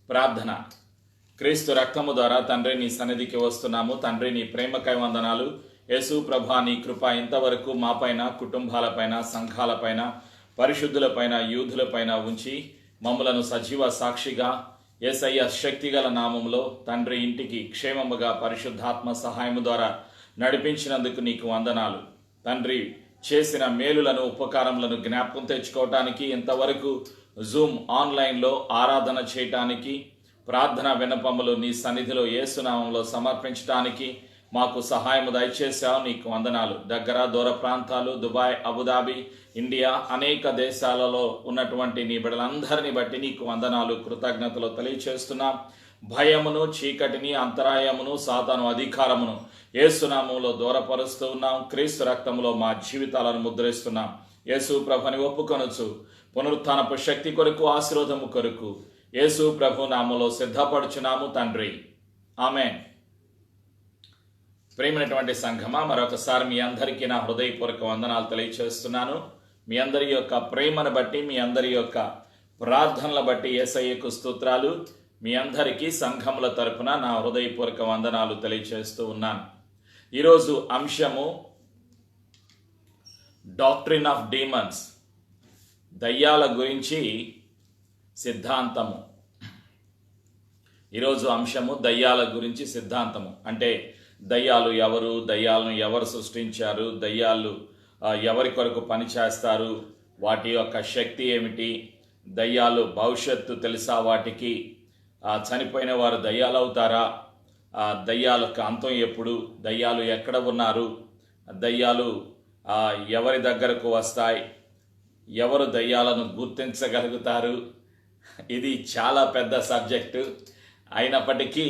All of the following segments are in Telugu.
ప్రార్థన. క్రీస్తు రక్తము ద్వారా తండ్రి నీ సన్నిధికి వస్తున్నాము. తండ్రి నీ ప్రేమకై వందనాలు. యేసు ప్రభా నీ కృప ఇంతవరకు మాపైన, కుటుంబాలపైన, సంఘాలపైన, పరిశుద్ధులపైన, యూదులపైన ఉంచి మమ్మలను సజీవ సాక్షిగా యేసయ్య శక్తిగల నామములో తండ్రి ఇంటికి క్షేమముగా పరిశుద్ధాత్మ సహాయము ద్వారా నడిపించినందుకు నీకు వందనాలు. తండ్రి చేసిన మేలులను, ఉపకారములను జ్ఞాపకం తెచ్చుకోవటానికి, ఇంతవరకు జూమ్ ఆన్లైన్లో ఆరాధన చేయటానికి, ప్రార్థన విన్నపములు నీ సన్నిధిలో యేసునామంలో సమర్పించడానికి మాకు సహాయము దయచేశావు. నీకు వందనాలు. దగ్గర దూర ప్రాంతాలు, దుబాయ్, అబుదాబి, ఇండియా అనేక దేశాలలో ఉన్నటువంటి నీ బిడ్డలందరినీ బట్టి నీకు వందనాలు, కృతజ్ఞతలు తెలియచేస్తున్నాం. భయమును, చీకటిని, అంతరాయమును, సాతాను అధికారమును యేసునామంలో దూరపరుస్తూ ఉన్నాం. క్రీస్తు రక్తంలో మా జీవితాలను ముద్రిస్తున్నాం. యేసు ప్రభుని ఒప్పుకొనొచ్చు పునరుత్థానపు శక్తి కొరకు, ఆశీర్వాదము కొరకు యేసు ప్రభు నామములో సిద్ధపడుచున్నాము తండ్రి. ఆమేన్. ప్రేమైనటువంటి సంఘమా, మరొకసారి మీ అందరికీ నా హృదయపూర్వక వందనాలు తెలియచేస్తున్నాను. మీ అందరి యొక్క ప్రేమను బట్టి, మీ అందరి యొక్క ప్రార్థనల బట్టి యేసయ్యకు స్తోత్రాలు. మీ అందరికీ సంఘముల తరపున నా హృదయపూర్వక వందనాలు తెలియచేస్తూ ఉన్నాను. ఈరోజు అంశము డాక్ట్రిన్ ఆఫ్ డీమన్స్, దయ్యాల గురించి సిద్ధాంతము. ఈరోజు అంశము దయ్యాల గురించి సిద్ధాంతము. అంటే దయ్యాలు ఎవరు, దయ్యాలను ఎవరు సృష్టించారు, దయ్యాలు ఎవరి కొరకు పనిచేస్తారు, వాటి యొక్క శక్తి ఏమిటి, దయ్యాలు భవిష్యత్తు తెలుసా, వాటికి చనిపోయిన వారు దయ్యాలు అవుతారా, దయ్యాలకు అంతం ఎప్పుడు, దయ్యాలు ఎక్కడ ఉన్నారు, దయ్యాలు ఎవరి దగ్గరకు వస్తాయి, ఎవరు దయ్యాలను గుర్తించగలుగుతారు. ఇది చాలా పెద్ద సబ్జెక్టు. అయినప్పటికీ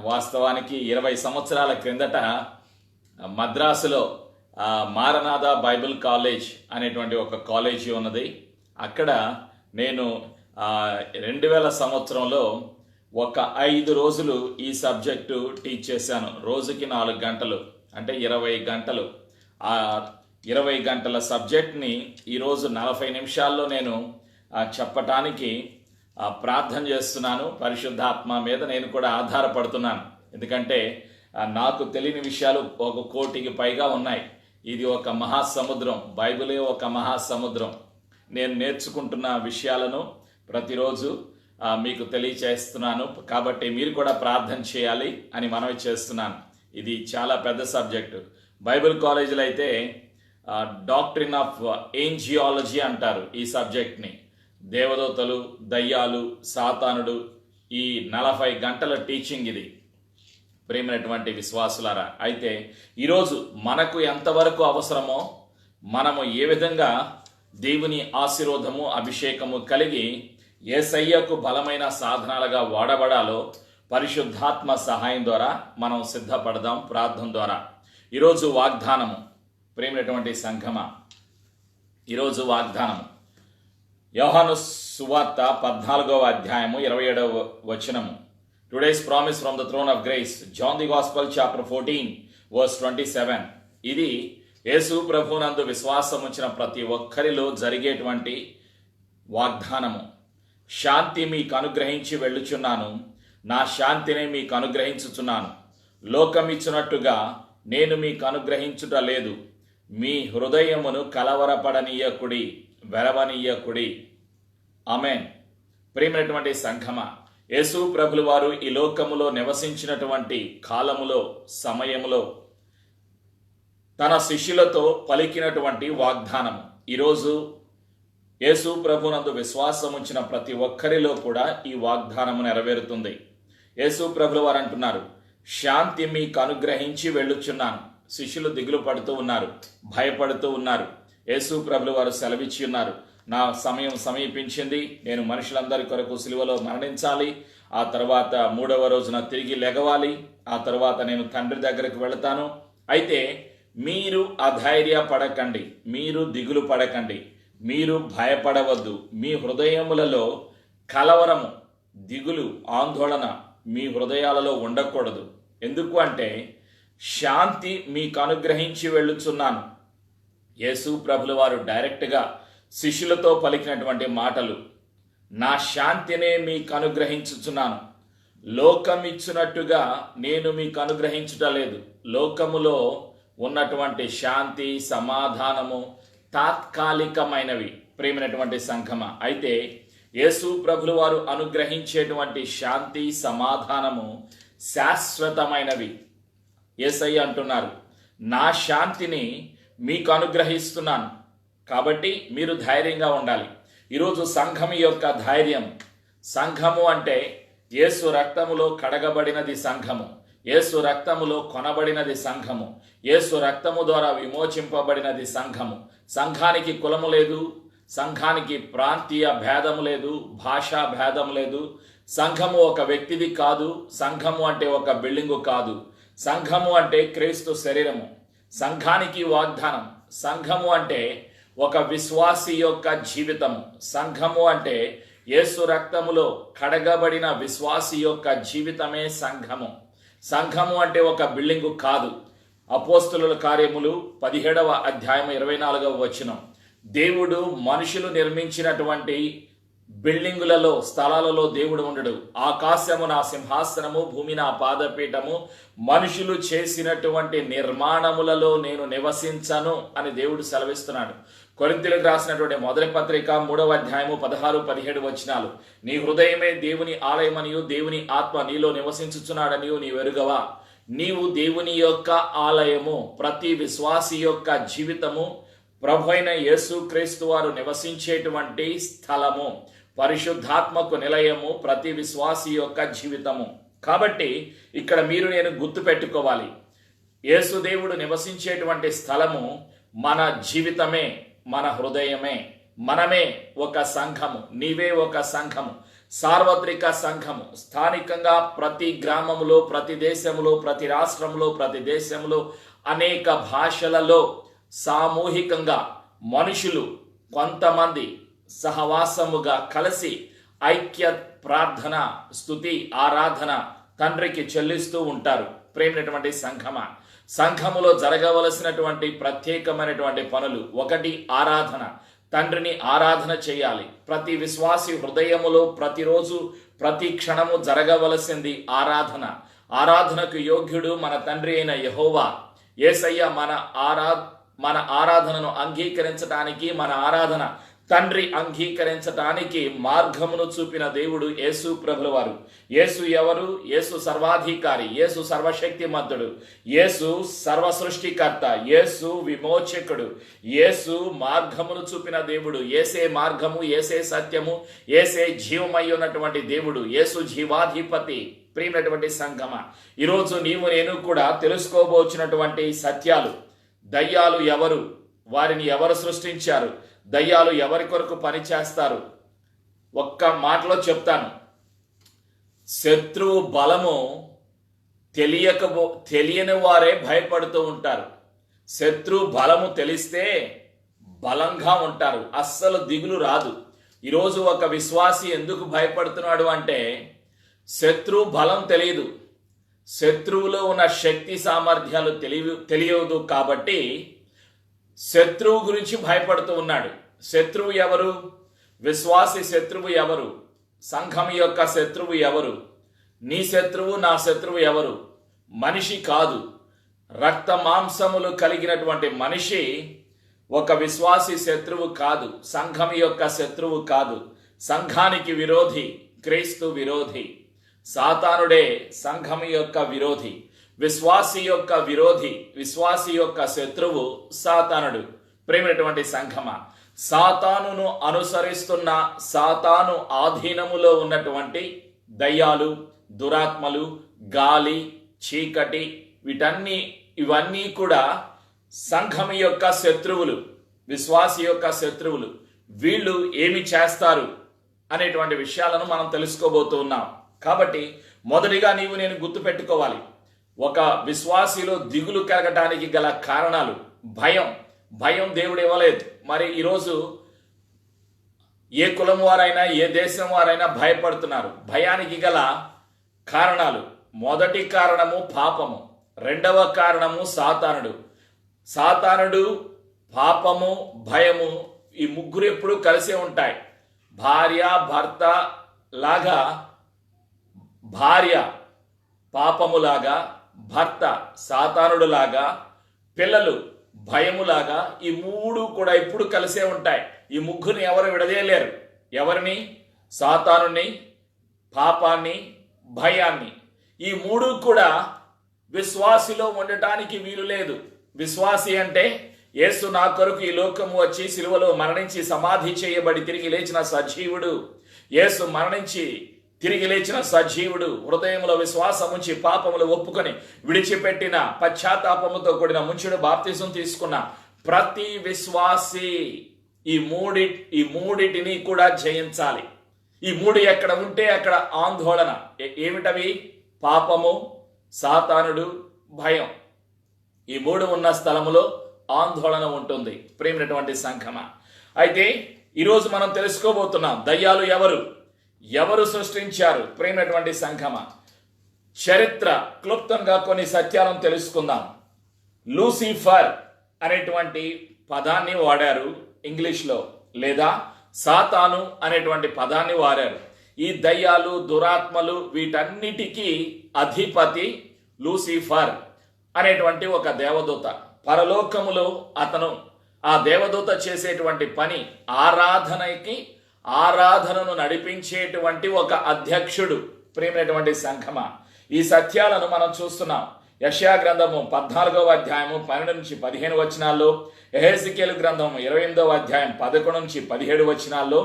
వాస్తవానికి 20 సంవత్సరాల క్రిందట మద్రాసులో మారనాథ బైబిల్ కాలేజ్ అనేటువంటి ఒక కాలేజీ ఉన్నది. అక్కడ నేను 2000 సంవత్సరంలో ఒక 5 రోజులు ఈ సబ్జెక్టు టీచ్ చేశాను. రోజుకి 4 గంటలు, అంటే 20 గంటలు. ఆ 20 గంటల సబ్జెక్ట్ని ఈరోజు 40 నిమిషాల్లో నేను చెప్పటానికి ప్రార్థన చేస్తున్నాను. పరిశుద్ధాత్మ మీద నేను కూడా ఆధారపడుతున్నాను. ఎందుకంటే నాకు తెలియని విషయాలు 1 కోటికి పైగా ఉన్నాయి. ఇది ఒక మహాసముద్రం, బైబిలే ఒక మహాసముద్రం. నేను నేర్చుకుంటున్న విషయాలను ప్రతిరోజు మీకు తెలియచేస్తున్నాను. కాబట్టి మీరు కూడా ప్రార్థన చేయాలి అని మనవి చేస్తున్నాను. ఇది చాలా పెద్ద సబ్జెక్టు. బైబిల్ కాలేజీలో అయితే డాక్ట్రిన్ ఆఫ్ ఏంజియాలజీ అంటారు ఈ సబ్జెక్ట్ని. దేవదూతలు, దయ్యాలు, సాతానుడు, ఈ 40 గంటల టీచింగ్ ఇది. ప్రేమైనటువంటి విశ్వాసులారా, అయితే ఈరోజు మనకు ఎంతవరకు అవసరమో, మనము ఏ విధంగా దేవుని ఆశీర్వాదము, అభిషేకము కలిగి యేసయ్యకు బలమైన సాధనాలుగా వాడబడాలో పరిశుద్ధాత్మ సహాయం ద్వారా మనం సిద్ధపడదాం ప్రార్థన ద్వారా. ఈరోజు వాగ్దానము. ప్రేమైనటువంటి సంఘమా, ఈరోజు వాగ్దానము యోహాను సువార్త 14వ అధ్యాయము 27వ వచనము. Today's promise from the throne of grace, John the gospel chapter 14 verse 27. ఇది యేసు ప్రభునందు విశ్వాసం ఉంచిన ప్రతి ఒక్కరిలో జరిగేటువంటి వాగ్దానము. శాంతి మీకు అనుగ్రహించి వెళ్ళుచున్నాను, నా శాంతిని మీకు అనుగ్రహించుచున్నాను. లోకమిచ్చినట్టుగా నేను మీకు అనుగ్రహించుట లేదు. మీ హృదయమును కలవరపడనీయకుడి, వెరవనీయకుడి. ఆమేన్. ప్రియమైనటువంటి సంఘమా, యేసు ప్రభులు వారు ఈ లోకములో నివసించినటువంటి కాలములో, సమయములో తన శిష్యులతో పలికినటువంటి వాగ్దానము ఈరోజు యేసు ప్రభునందు విశ్వాసం ఉంచిన ప్రతి ఒక్కరిలో కూడా ఈ వాగ్దానము నెరవేరుతుంది. యేసు ప్రభులు వారు అంటున్నారు, శాంతి మీకు అనుగ్రహించి వెళ్ళుచున్నాను. శిష్యులు దిగులు పడుతూ ఉన్నారు, భయపడుతూ ఉన్నారు. యేసు ప్రభులు వారు సెలవిచ్చి ఉన్నారు, నా సమయం సమీపించింది, నేను మనుషులందరి కొరకు సిలువలో మరణించాలి, ఆ తర్వాత 3వ రోజున తిరిగి లెగవాలి, ఆ తర్వాత నేను తండ్రి దగ్గరకు వెళతాను. అయితే మీరు అధైర్యపడకండి, మీరు దిగులు పడకండి, మీరు భయపడవద్దు. మీ హృదయములలో కలవరము, దిగులు, ఆందోళన మీ హృదయాలలో ఉండకూడదు. ఎందుకు అంటే శాంతి మీకు అనుగ్రహించి వెళ్ళుచున్నాను. యేసు ప్రభుల వారు డైరెక్ట్గా శిష్యులతో పలికినటువంటి మాటలు. నా శాంతినే మీకు అనుగ్రహించుచున్నాను. లోకమిచ్చునట్టుగా నేను మీకు అనుగ్రహించుట లేదు. లోకములో ఉన్నటువంటి శాంతి సమాధానము తాత్కాలికమైనవి ప్రేమైనటువంటి సంఘమ. అయితే యేసు ప్రభులు వారు అనుగ్రహించేటువంటి శాంతి సమాధానము శాశ్వతమైనవి. యేసయ్య అంటున్నారు, నా శాంతిని మీకు అనుగ్రహిస్తున్నాను, కాబట్టి మీరు ధైర్యంగా ఉండాలి. ఈరోజు సంఘం యొక్క ధైర్యం, సంఘము అంటే యేసు రక్తములో కడగబడినది సంఘము, యేసు రక్తములో కొనబడినది సంఘము, యేసు రక్తము ద్వారా విమోచింపబడినది సంఘము. సంఘానికి కులము లేదు, సంఘానికి ప్రాంతీయ భేదము లేదు, భాషా భేదం లేదు. సంఘము ఒక వ్యక్తిది కాదు, సంఘము అంటే ఒక బిల్డింగు కాదు. సంఘము అంటే క్రీస్తు శరీరము. సంఘానికి వాగ్దానం. సంఘము అంటే ఒక విశ్వాసి యొక్క జీవితము. సంఘము అంటే యేసు రక్తములో కడగబడిన విశ్వాసి యొక్క జీవితమే సంఘము. సంఘము అంటే ఒక బిల్డింగు కాదు. అపోస్తలుల కార్యములు 17వ అధ్యాయం 24వ వచనం. దేవుడు మనుషులు నిర్మించినటువంటి బిల్డింగులలో స్థలాలలో దేవుడు ఉండడు. ఆకాశము నా సింహాసనము, భూమి నా పాదపీఠము, మనుషులు చేసినటువంటి నిర్మాణములలో నేను నివసించను అని దేవుడు సెలవిస్తున్నాడు. కొరింథీయులకు రాసినటువంటి మొదటి పత్రిక 3వ అధ్యాయము 16-17 వచనాలు. నీ హృదయమే దేవుని ఆలయమనియు దేవుని ఆత్మ నీలో నివసించుచున్నాడనియు నీవు ఎరుగవా? నీవు దేవుని యొక్క ఆలయము. ప్రతి విశ్వాసి యొక్క జీవితము ప్రభు అయిన యేసుక్రీస్తు వారు నివసించేటువంటి స్థలము, పరిశుద్ధాత్మకు నిలయము ప్రతి విశ్వాసి యొక్క జీవితము. కాబట్టి ఇక్కడ మీరు నేను గుర్తు పెట్టుకోవాలి, యేసుదేవుడు నివసించేటువంటి స్థలము మన జీవితమే, మన హృదయమే. మనమే ఒక సంఘము, నీవే ఒక సంఘము, సార్వత్రిక సంఘము. స్థానికంగా ప్రతి గ్రామములో, ప్రతి దేశంలో, ప్రతి రాష్ట్రంలో, ప్రతి దేశంలో, అనేక భాషలలో సామూహికంగా మనుషులు కొంతమంది సహవాసముగా కలిసి ఐక్య ప్రార్థన, స్తుతి, ఆరాధన తండ్రికి చెల్లిస్తూ ఉంటారు. ప్రేమైనటువంటి సంఘమా, సంఘములో జరగవలసినటువంటి ప్రత్యేకమైనటువంటి పనులు, ఒకటి ఆరాధన. తండ్రిని ఆరాధన చేయాలి. ప్రతి విశ్వాసి హృదయములో ప్రతిరోజు ప్రతి క్షణము జరగవలసింది ఆరాధన. ఆరాధనకు యోగ్యుడు మన తండ్రి అయిన యెహోవా. యేసయ్య మన ఆరాధనను అంగీకరించడానికి, మన ఆరాధన తండ్రి అంగీకరించటానికి మార్గమును చూపిన దేవుడు యేసు ప్రభుల వారు. యేసు ఎవరు? యేసు సర్వాధికారి, యేసు సర్వశక్తిమంతుడు, యేసు సర్వ సృష్టికర్త, యేసు విమోచకుడు, యేసు మార్గమును చూపిన దేవుడు. యేసే మార్గము, యేసే సత్యము, యేసే జీవమై ఉన్నటువంటి దేవుడు, యేసు జీవాధిపతి. ప్రియమైనటువంటి సంగమ, ఈరోజు నీవు నేను కూడా తెలుసుకోబోచినటువంటి సత్యాలు. దయ్యాలు ఎవరు? వారిని ఎవరు సృష్టించారు? దయ్యాలు ఎవరి కొరకు పనిచేస్తారు? ఒక్క చెప్తాను. శత్రువు బలము తెలియని వారే భయపడుతూ ఉంటారు. శత్రు బలము తెలిస్తే బలంగా ఉంటారు, అస్సలు దిగులు రాదు. ఈరోజు ఒక విశ్వాసి ఎందుకు భయపడుతున్నాడు అంటే శత్రు బలం తెలియదు, శత్రువులో ఉన్న శక్తి సామర్థ్యాలు తెలియదు. కాబట్టి శత్రువు గురించి భయపడుతూ ఉన్నాడు. శత్రువు ఎవరు? విశ్వాసి శత్రువు ఎవరు? సంఘం యొక్క శత్రువు ఎవరు? నీ శత్రువు, నా శత్రువు ఎవరు? మనిషి కాదు. రక్త మాంసములు కలిగినటువంటి మనిషి ఒక విశ్వాసి శత్రువు కాదు, సంఘం యొక్క శత్రువు కాదు. సంఘానికి విరోధి క్రీస్తు విరోధి. సాతానుడే సంఘం యొక్క విరోధి, విశ్వాసి యొక్క విరోధి, విశ్వాసి యొక్క శత్రువు సాతానుడు. ప్రేమైనటువంటి సంఘమా, సాతానును అనుసరిస్తున్న, సాతాను ఆధీనములో ఉన్నటువంటి దయ్యాలు, దురాత్మలు, గాలి, చీకటి, ఇవన్నీ కూడా సంఘం యొక్క శత్రువులు, విశ్వాసి యొక్క శత్రువులు. వీళ్ళు ఏమి చేస్తారు అనేటువంటి విషయాలను మనం తెలుసుకోబోతూ ఉన్నాం. కాబట్టి మొదటిగా నీవు నేను గుర్తు పెట్టుకోవాలి, ఒక విశ్వాసిలో దిగులు కలగటానికి గల కారణాలు. భయం దేవుడు ఇవ్వలేదు. మరి ఈరోజు ఏ కులం వారైనా, ఏ దేశం వారైనా భయపడుతున్నారు. భయానికి గల కారణాలు, మొదటి కారణము పాపము, రెండవ కారణము సాతానుడు, పాపము, భయము, ఈ ముగ్గురు ఎప్పుడు కలిసే ఉంటాయి. భార్య భర్త లాగా, భార్య పాపములాగా, భర్త సాతానుడులాగా, పిల్లలు భయములాగా, ఈ మూడు కూడా ఇప్పుడు కలిసే ఉంటాయి. ఈ ముగ్గురిని ఎవరు విడదీయలేరు. ఎవరిని? సాతానుని, పాపాన్ని, భయాన్ని. ఈ మూడు కూడా విశ్వాసిలో ఉండటానికి వీలు లేదు. విశ్వాసి అంటే యేసు నా కొరకు ఈ లోకము వచ్చి సిలువలో మరణించి సమాధి చేయబడి తిరిగి లేచిన సజీవుడు. యేసు మరణించి తిరిగి లేచిన సజీవుడు, హృదయంలో విశ్వాసముంచి పాపములు ఒప్పుకొని విడిచిపెట్టిన పశ్చాత్తాపముతో కూడిన ముంచుడు బాప్తిజం తీసుకున్న ప్రతి విశ్వాసి ఈ మూడిటిని కూడా జయించాలి. ఈ మూడు ఎక్కడ ఉంటే అక్కడ ఆందోళన. ఏమిటవి? పాపము, సాతానుడు, భయం. ఈ మూడు ఉన్న స్థలములో ఆందోళన ఉంటుంది. ప్రేమైనటువంటి సంఘమా, అయితే ఈరోజు మనం తెలుసుకోబోతున్నాం దయ్యాలు ఎవరు సృష్టించారు. ప్రేమైనటువంటి సంఘమా, చరిత్ర క్లుప్తంగా కొన్ని సత్యాలను తెలుసుకుందాం. లూసిఫర్ అనేటువంటి పదాన్ని వాడారు ఇంగ్లీష్లో, లేదా సాతాను అనేటువంటి పదాన్ని వాడారు. ఈ దయ్యాలు, దురాత్మలు వీటన్నిటికీ అధిపతి లూసిఫర్ అనేటువంటి ఒక దేవదూత. పరలోకములో అతను, ఆ దేవదూత చేసేటువంటి పని ఆరాధనను నడిపించేటువంటి ఒక అధ్యక్షుడు. ప్రియమైనటువంటి సంఘమా, ఈ సత్యాలను మనం చూస్తున్నాం. యెషయా గ్రంథము 14వ అధ్యాయము 12 నుంచి 15 వచనాల్లో, యెహెజ్కేలు గ్రంథము 28వ అధ్యాయం 11 నుంచి 17 వచనాల్లో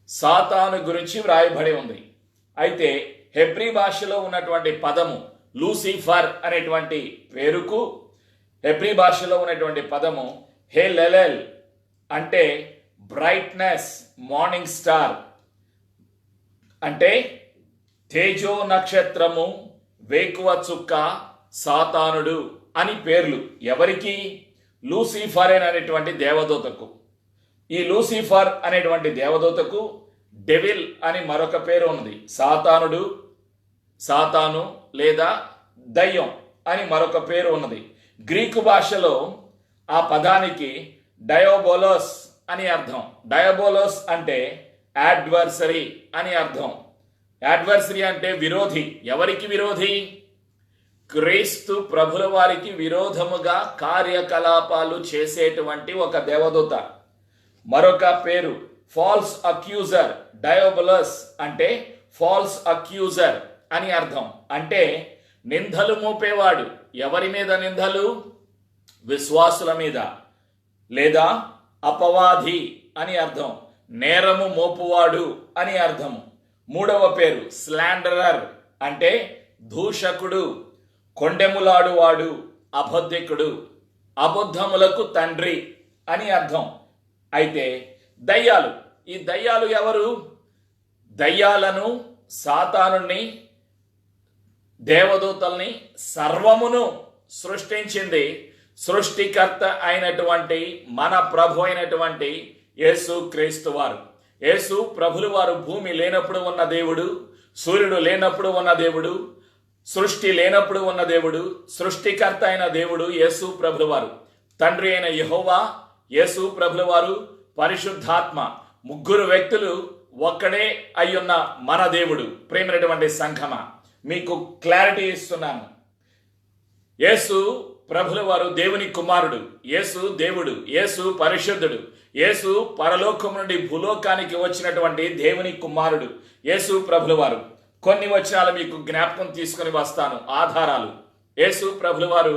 సాతాను గురించి వ్రాయబడి ఉంది. అయితే హెబ్రీ భాషలో ఉన్నటువంటి పదము లూసిఫర్ అనేటువంటి పేరుకు, హెబ్రీ భాషలో ఉన్నటువంటి పదము హెలెలెల్ అంటే బ్రైట్నెస్, మార్నింగ్ స్టార్ అంటే తేజో నక్షత్రము, వేకువ చుక్క, సాతానుడు అని పేర్లు. ఎవరికి? లూసిఫర్ అనేటువంటి దేవదూతకు. ఈ లూసిఫర్ అనేటువంటి దేవదూతకు డెవిల్ అని మరొక పేరు ఉంది. సాతాను లేదా దయ్యం అని మరొక పేరు ఉన్నది. గ్రీకు భాషలో ఆ పదానికి డయోబోలోస్ అని అర్థం. డయోబోలోస్ అంటే యాడ్వర్సరీ అని అర్థం. యాడ్వర్సరీ అంటే విరోధి. ఎవరికి విరోధి? క్రీస్తు ప్రభుల వారికి విరోధముగా కార్యకలాపాలు చేసేటువంటి ఒక దేవదూత. మరొక పేరు ఫాల్స్ అక్యూజర్. డయోబోలోస్ అంటే ఫాల్స్ అక్యూజర్ అని అర్థం. అంటే నిందలు మోపేవాడు. ఎవరి మీద నిందలు? విశ్వాసుల మీద, లేదా అపవాది అని అర్థం. నేరము మోపువాడు అని అర్థము. మూడవ పేరు స్లాండరర్ అంటే దూషకుడు, కొండెములాడువాడు, అబద్ధికుడు, అబద్ధములకు తండ్రి అని అర్థం. అయితే దయ్యాలు, ఈ దయ్యాలు ఎవరు? దయ్యాలను, సాతానుని, దేవదూతల్ని, సర్వమును సృష్టించింది సృష్టికర్త అయినటువంటి మన ప్రభు అయినటువంటి యేసు క్రీస్తు వారు. యేసు ప్రభులు వారు భూమి లేనప్పుడు ఉన్న దేవుడు, సూర్యుడు లేనప్పుడు ఉన్న దేవుడు, సృష్టి లేనప్పుడు ఉన్న దేవుడు, సృష్టికర్త అయిన దేవుడు యేసు ప్రభులు వారు. తండ్రి అయిన యెహోవా, యేసు ప్రభులు వారు, పరిశుద్ధాత్మ, ముగ్గురు వ్యక్తులు ఒక్కడే అయ్యున్న మన దేవుడు. ప్రేమైనటువంటి సంఘమా, మీకు క్లారిటీ ఇస్తున్నాను. యేసు ప్రభుల వారు దేవుని కుమారుడు, యేసు దేవుడు, యేసు పరిశుద్ధుడు, యేసు పరలోకం నుండి భూలోకానికి వచ్చినటువంటి దేవుని కుమారుడు యేసు ప్రభుల వారు. కొన్ని వచనాలు మీకు జ్ఞాపకం తీసుకుని వస్తాను, ఆధారాలు. యేసు ప్రభుల వారు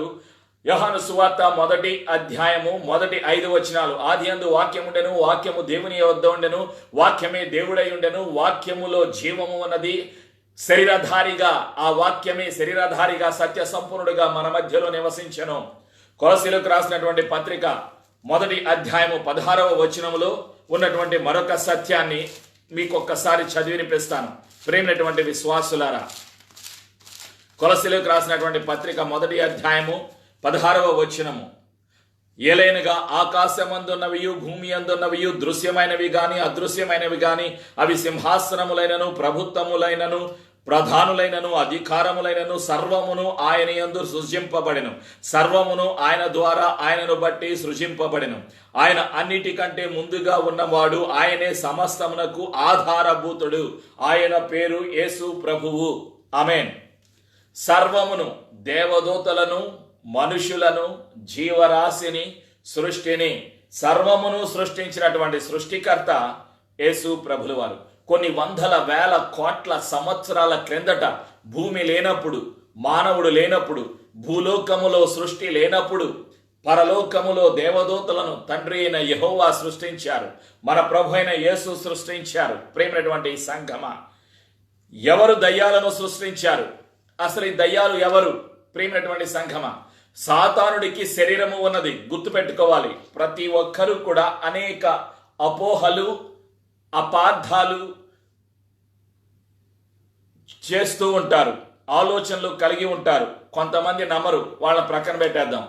యోహాను సువార్త 1వ అధ్యాయము 5 వచనాలు, ఆదియందు వాక్యము ఉండెను, వాక్యము దేవుని వద్ద ఉండెను, వాక్యమే దేవుడై ఉండెను, వాక్యములో జీవము ఉన్నది, శరీరధారిగా, ఆ వాక్యమే శరీరధారిగా సత్య సంపూర్ణుడుగా మన మధ్యలో నివసించెను. కొలసీలకు రాసినటువంటి పత్రిక 1వ అధ్యాయము 16వ వచనములో ఉన్నటువంటి మరొక సత్యాన్ని మీకు ఒక్కసారి చదివినిపిస్తాను. ప్రేమైనటువంటి విశ్వాసులారా, కొలసీలకు రాసినటువంటి పత్రిక 1వ అధ్యాయము 16వ వచనము, ఏలైనగా ఆకాశమందున్నవియు భూమి అందున్నవియు దృశ్యమైనవి గాని అదృశ్యమైనవి గాని అవి సింహాసనములైనను ప్రభుత్వములైనను ప్రధానులైనను అధికారములైనను సర్వమును ఆయన యందు సృజింపబడెను. సర్వమును ఆయన ద్వారా ఆయనను బట్టి సృజింపబడెను. ఆయన అన్నిటికంటే ముందుగా ఉన్నవాడు, ఆయనే సమస్తమునకు ఆధారభూతుడు. ఆయన పేరు యేసు ప్రభువు. ఆమేన్. సర్వమును, దేవదూతలను, మనుషులను, జీవరాశిని, సృష్టిని, సర్వమును సృష్టించినటువంటి సృష్టికర్త యేసు ప్రభుల వారు. కొన్ని వందల వేల కోట్ల సంవత్సరాల క్రిందట భూమి లేనప్పుడు, మానవుడు లేనప్పుడు, భూలోకములో సృష్టి లేనప్పుడు, పరలోకములో దేవదూతలను తండ్రి అయిన యెహోవా సృష్టించారు. మన ప్రభు అయిన యేసు సృష్టించారు. ప్రేమైనటువంటి సంఘమా, ఎవరు దయ్యాలను సృష్టించారు? అసలు ఈ దయ్యాలు ఎవరు? ప్రేమైనటువంటి సంఘమా, సాతానుడికి శరీరము ఉన్నది, గుర్తుపెట్టుకోవాలి. ప్రతి ఒక్కరూ కూడా అనేక అపోహలు, అపార్థాలు చేస్తూ ఉంటారు, ఆలోచనలు కలిగి ఉంటారు. కొంతమంది నమ్మరు, వాళ్ళ ప్రక్కన పెట్టేద్దాం.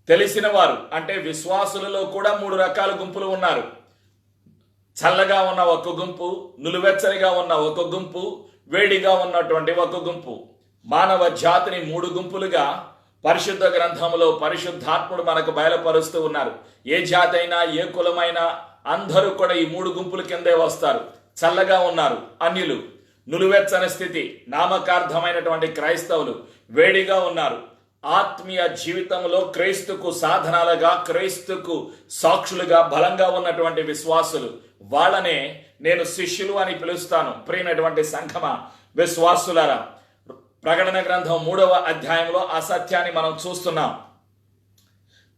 తెలిసిన వారు అంటే విశ్వాసులలో కూడా 3 రకాల గుంపులు ఉన్నారు. చల్లగా ఉన్న ఒక గుంపు, నులువెచ్చనిగా ఉన్న ఒక గుంపు, వేడిగా ఉన్నటువంటి ఒక గుంపు. మానవ జాతిని 3 గుంపులుగా పరిశుద్ధ గ్రంథంలో పరిశుద్ధాత్ముడు మనకు బయలుపరుస్తూ ఉన్నారు. ఏ జాతి అయినా, ఏ కులమైనా అందరూ కూడా ఈ 3 గుంపుల కిందే వస్తారు. చల్లగా ఉన్నారు అన్యులు, నులువెచ్చని స్థితి నామకార్థమైనటువంటి క్రైస్తవులు, వేడిగా ఉన్నారు ఆత్మీయ జీవితంలో క్రీస్తుకు సాధనాలుగా, క్రీస్తుకు సాక్షులుగా బలంగా ఉన్నటువంటి విశ్వాసులు. వాళ్ళనే నేను శిష్యులు అని పిలుస్తాను. ప్రియమైనటువంటి సంఘమా, విశ్వాసులారా, ప్రకటన గ్రంథం 3వ అధ్యాయంలో ఆ సత్యాన్ని మనం చూస్తున్నాం.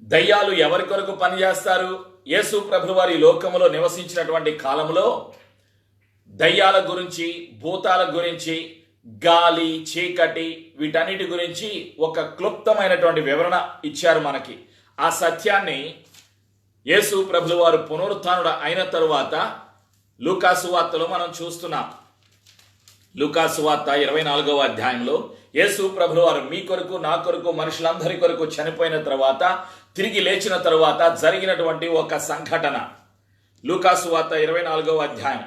దయ్యాలు ఎవరి కొరకు పనిచేస్తారు? యేసు ప్రభువు వారి లోకములో నివసించినటువంటి కాలంలో దయ్యాల గురించి, భూతాల గురించి, గాలి, చీకటి, వీటన్నిటి గురించి ఒక క్లుప్తమైనటువంటి వివరణ ఇచ్చారు మనకి. ఆ సత్యాన్ని యేసు ప్రభువు వారు పునరుత్థానుడు అయిన తరువాత లూకా సువార్తలో మనం చూస్తున్నాం. లూకా సువార్త 24వ అధ్యాయంలో యేసు ప్రభువు వారు మీ కొరకు, నా కొరకు, మనుషులందరి కొరకు చనిపోయిన తర్వాత, తిరిగి లేచిన తరువాత జరిగినటువంటి ఒక సంఘటన. లూకా సువార్త 24వ అధ్యాయం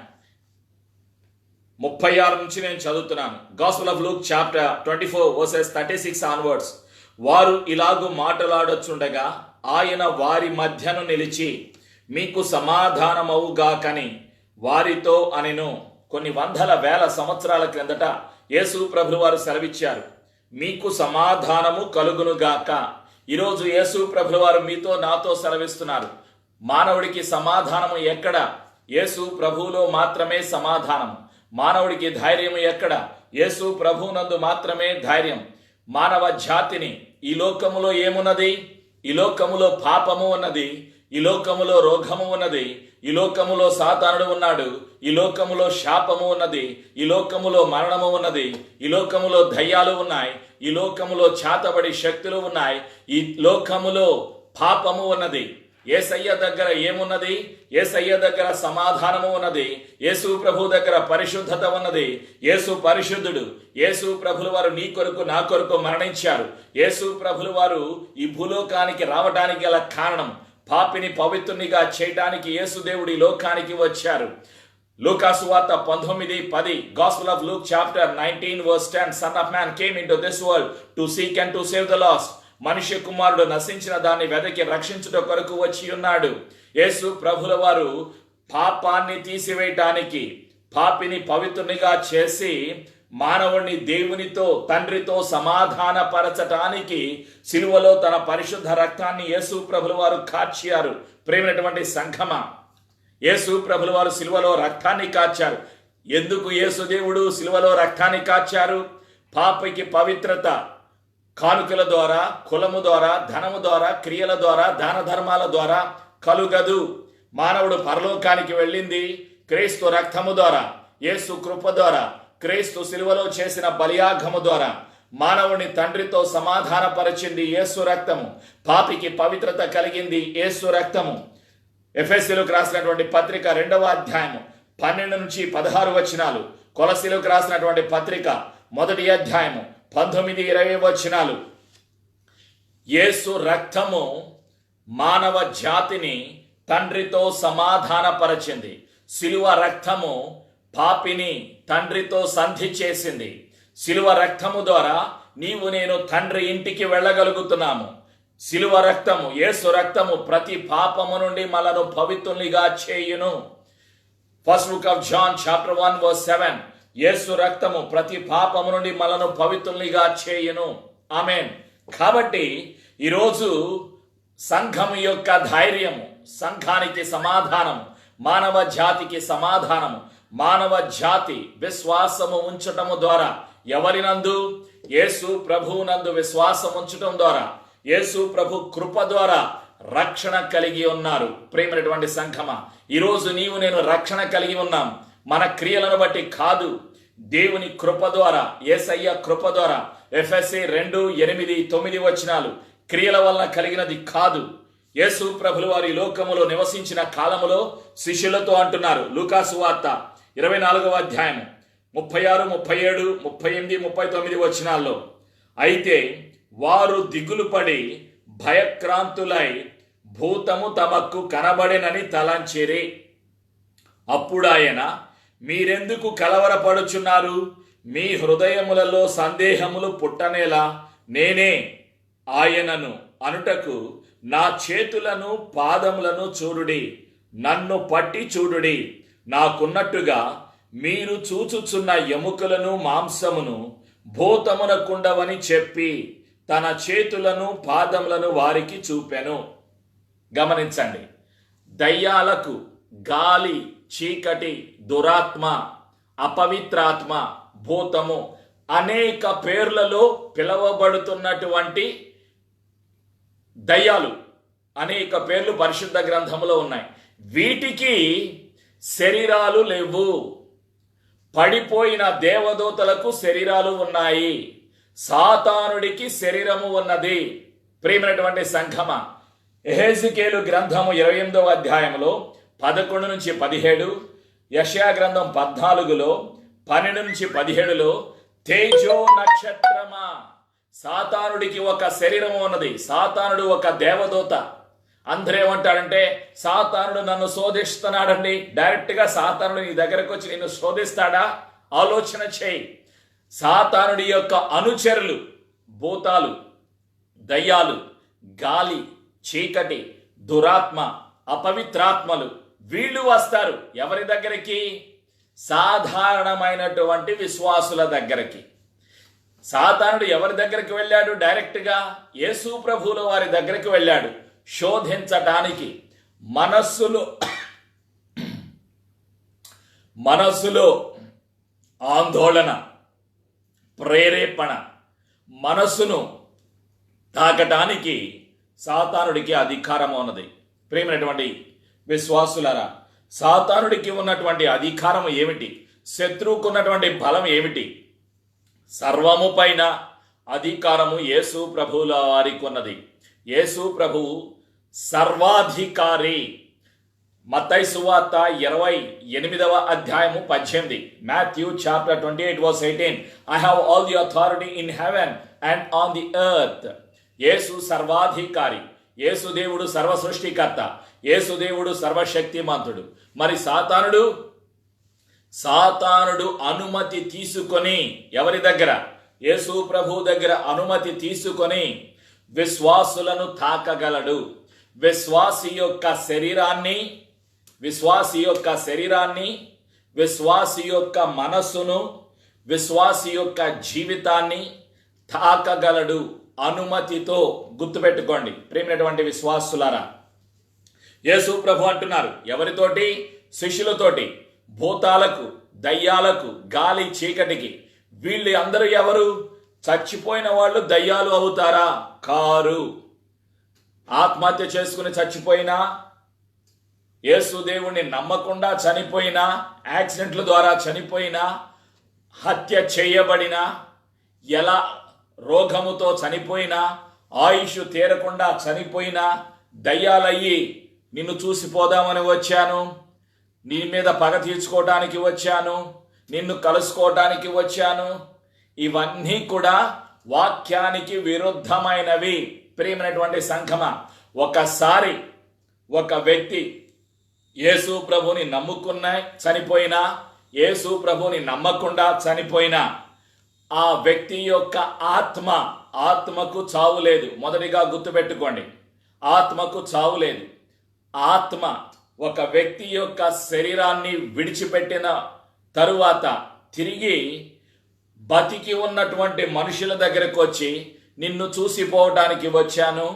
36 నుంచి నేను చదువుతున్నాను. Gospel of Luke chapter 24 versus 36 onwards. వారు ఇలాగు మాట్లాడొచ్చుండగా ఆయన వారి మధ్యను నిలిచి, మీకు సమాధానమవుగాకని వారితో అనెను. కొన్ని వందల వేల సంవత్సరాల క్రిందట యేసు ప్రభువు వారు సెలవిచ్చారు, మీకు సమాధానము కలుగునుగాక. ఈరోజు యేసు ప్రభువు వారు మీతో, నాతో సెలవిస్తున్నారు. మానవుడికి సమాధానము ఎక్కడ? యేసు ప్రభువులో మాత్రమే సమాధానం. మానవుడికి ధైర్యం ఎక్కడ? యేసు ప్రభువునందు మాత్రమే ధైర్యం. మానవ జాతిని, ఈ లోకములో ఏమున్నది? ఈ లోకములో పాపము ఉన్నది, ఈ లోకములో రోగము ఉన్నది, ఈ లోకములో సాతానుడు ఉన్నాడు, ఈ లోకములో శాపము ఉన్నది, ఈ లోకములో మరణము ఉన్నది, ఈ లోకములో దయ్యాలు ఉన్నాయి, ఈ లోకములో చాతబడి శక్తులు ఉన్నాయి, ఈ లోకములో పాపము ఉన్నది. యేసయ్య దగ్గర ఏమున్నది? యేసయ్య దగ్గర సమాధానము ఉన్నది. యేసు ప్రభు దగ్గర పరిశుద్ధత ఉన్నది. యేసు పరిశుద్ధుడు. యేసు ప్రభుల వారు నీ కొరకు, నా కొరకు మరణించారు. యేసు ప్రభుల వారు ఈ భూలోకానికి రావడానికి గల కారణం, పాపిని పవిత్రునిగా చేయడానికి యేసుదేవుడి లోకానికి వచ్చారు. లూకా సువార్త 19:10, Gospel of Luke chapter 19 verse 10, Son of Man came into this world to seek and to save the lost. మనుష్య కుమారుడు నశించిన దాన్ని వెదకి రక్షించుట కొరకు వచ్చి ఉన్నాడు. యేసు ప్రభుల వారు పాపాన్ని తీసివేయటానికి, పాపిని పవిత్రునిగా చేసి మానవుణ్ణి దేవునితో, తండ్రితో సమాధాన పరచటానికి సిలువలో తన పరిశుద్ధ రక్తాన్ని యేసు ప్రభుల వారు కార్చారు. ప్రేమైనటువంటి సంఘమా, యేసు ప్రభుల వారు సిలువలో రక్తాన్ని కార్చారు. ఎందుకు యేసు దేవుడు సిలువలో రక్తాన్ని కార్చారు? పాపికి పవిత్రత కానుకల ద్వారా, కులము ద్వారా, ధనము ద్వారా, క్రియల ద్వారా, దాన ధర్మాల ద్వారా కలుగదు. మానవుడు పరలోకానికి వెళ్ళింది క్రీస్తు రక్తము ద్వారా, యేసు కృప ద్వారా, క్రీస్తు సిలువలో చేసిన బలియాగము ద్వారా. మానవుని తండ్రితో సమాధానపరిచింది యేసు రక్తము. పాపికి పవిత్రత కలిగింది యేసు రక్తము. ఎఫెసీయులకు రాసినటువంటి పత్రిక 2వ అధ్యాయము 12 నుంచి 16 వచనాలు, కొలసీలకు రాసినటువంటి పత్రిక 1వ అధ్యాయము 19-20 వచనాలు. యేసు రక్తము మానవ జాతిని తండ్రితో సమాధానపరచింది. సిలువ రక్తము పాపిని తండ్రితో సంధి చేసింది. శిలువ రక్తము ద్వారా నీవు నేను తండ్రి ఇంటికి వెళ్ళగలుగుతున్నాము. శిలువ రక్తము, యేసు రక్తము ప్రతి పాపము నుండి మనను పవిత్రునిగా చేయును. First book of John chapter 1:7. యేసు రక్తము ప్రతి పాపము నుండి మనను పవిత్రునిగా చేయును. ఆమేన్. కాబట్టి ఈరోజు సంఘము యొక్క ధైర్యము, సంఘానికి సమాధానము, మానవ జాతికి సమాధానము, మానవ జాతి విశ్వాసము ఉంచటము ద్వారా ఎవరినందు? యేసు ప్రభువునందు విశ్వాసం ఉంచటం ద్వారా, యేసు ప్రభు కృప ద్వారా రక్షణ కలిగి ఉన్నారు. ప్రేమైనటువంటి సంఘమా, ఈరోజు నీవు నేను రక్షణ కలిగి ఉన్నాం. మన క్రియలను బట్టి కాదు, దేవుని కృప ద్వారా, యేసయ్య కృప ద్వారా. ఎఫెసీ 2:8-9 క్రియల వలన కలిగినది కాదు. యేసు ప్రభులు వారి లోకములో నివసించిన కాలములో శిష్యులతో అంటున్నారు, లూకాసు వార్త 24వ అధ్యాయము 36, 37, 38, 39 అయితే వారు దిగులు పడి భయక్రాంతులై భూతము తమకు కనబడెనని తలంచిరి. అప్పుడాయన, మీరెందుకు కలవరపడుచున్నారు? మీ హృదయములలో సందేహములు పుట్టనేలా నేనే ఆయనను అనుటకు నా చేతులను పాదములను చూడుడి, నన్ను పట్టి చూడుడి. నాకున్నట్టుగా మీరు చూచుచున్న ఎముకలను మాంసమును భూతమునకుండవని చెప్పి తన చేతులను పాదములను వారికి చూపెను. గమనించండి, దయ్యాలకు గాలి, చీకటి, దురాత్మ, అపవిత్రాత్మ, భూతము అనేక పేర్లలో పిలువబడుతున్నటువంటి దయ్యాలు అనేక పేర్లు పరిశుద్ధ గ్రంథంలో ఉన్నాయి. వీటికి శరీరాలు లేవు. పడిపోయిన దేవదూతలకు శరీరాలు ఉన్నాయి. సాతానుడికి శరీరము ఉన్నది. ప్రియమైనటువంటి సంఘమా, యెహెజ్కేలు గ్రంథము 28వ అధ్యాయంలో 11-17, యెషయా గ్రంథం 14లో 12-17 తేజో నక్షత్రమా, సాతానుడికి ఒక శరీరము ఉన్నది. సాతానుడు ఒక దేవదూత. అందరూ ఏమంటాడంటే, సాతానుడు నన్ను శోధిస్తున్నాడండి. డైరెక్ట్గా సాతానుడు నీ దగ్గరకు వచ్చి నిన్ను శోధిస్తాడా? ఆలోచన చేయి. సాతానుడి యొక్క అనుచరులు, భూతాలు, దయ్యాలు, గాలి, చీకటి, దురాత్మ, అపవిత్రాత్మలు, వీళ్ళు వస్తారు ఎవరి దగ్గరికి? సాధారణమైనటువంటి విశ్వాసుల దగ్గరికి. సాతానుడు ఎవరి దగ్గరికి వెళ్ళాడు? డైరెక్ట్గా యేసు ప్రభువుల వారి దగ్గరికి వెళ్ళాడు శోధించటానికి. మనస్సులో ఆందోళన, ప్రేరేపణ, మనస్సును తాకటానికి సాతానుడికి అధికారం ఉన్నది. ప్రియమైనటువంటి విశ్వాసులారా, సాతానుడికి ఉన్నటువంటి అధికారం ఏమిటి? శత్రువుకు ఉన్నటువంటి బలం ఏమిటి? సర్వము పైన అధికారము యేసు ప్రభువుల వారికి ఉన్నది. యేసు ప్రభువు సర్వాధికారి. మత్తయి సువార్త 28వ అధ్యాయము 18, Matthew chapter 28:18, I have all the authority in heaven and on the earth. యేసు సర్వాధికారి. యేసు దేవుడు సర్వ సృష్టికర్త. యేసు దేవుడు సర్వశక్తిమంతుడు. మరి సాతానుడు అనుమతి తీసుకొని ఎవరి దగ్గర? యేసు ప్రభు దగ్గర అనుమతి తీసుకొని విశ్వాసులను తాకగలడు. విశ్వాసి యొక్క శరీరాన్ని, విశ్వాసి యొక్క మనస్సును, విశ్వాసి యొక్క జీవితాన్ని తాకగలడు అనుమతితో. గుర్తుపెట్టుకోండి ప్రియమైనటువంటి విశ్వాసులారా, యేసు ప్రభు అంటున్నారు ఎవరితోటి? శిష్యులతోటి. భూతాలకు, దయ్యాలకు, గాలి, చీకటికి. వీళ్ళు అందరూ ఎవరు? చచ్చిపోయిన వాళ్ళు దయ్యాలు అవుతారా? కారు. ఆత్మహత్య చేసుకుని చచ్చిపోయినా, యేసు దేవుణ్ణి నమ్మకుండా చనిపోయినా, యాక్సిడెంట్ల ద్వారా చనిపోయినా, హత్య చేయబడినా, ఎలా రోగముతో చనిపోయినా, ఆయుష్ తీరకుండా చనిపోయినా, దయ్యాలయ్యి నిన్ను చూసిపోదామని వచ్చాను, నీ మీద పగ తీర్చుకోవడానికి వచ్చాను, నిన్ను కలుసుకోవడానికి వచ్చాను, ఇవన్నీ కూడా వాక్యానికి విరుద్ధమైనవి. ప్రియమైనటువంటి సంఘమా, ఒకసారి ఒక వ్యక్తి యేసు ప్రభుని నమ్ముకున్న చనిపోయినా, యేసు ప్రభుని నమ్మకుండా చనిపోయిన ఆ వ్యక్తి యొక్క ఆత్మకు చావు లేదు. మొదటిగా గుర్తుపెట్టుకోండి, ఆత్మకు చావు లేదు. ఆత్మ ఒక వ్యక్తి యొక్క శరీరాన్ని విడిచిపెట్టిన తరువాత తిరిగి బతికి ఉన్నటువంటి మనుషుల దగ్గరకు వచ్చి, నిన్ను చూసిపోవటానికి వచ్చాను,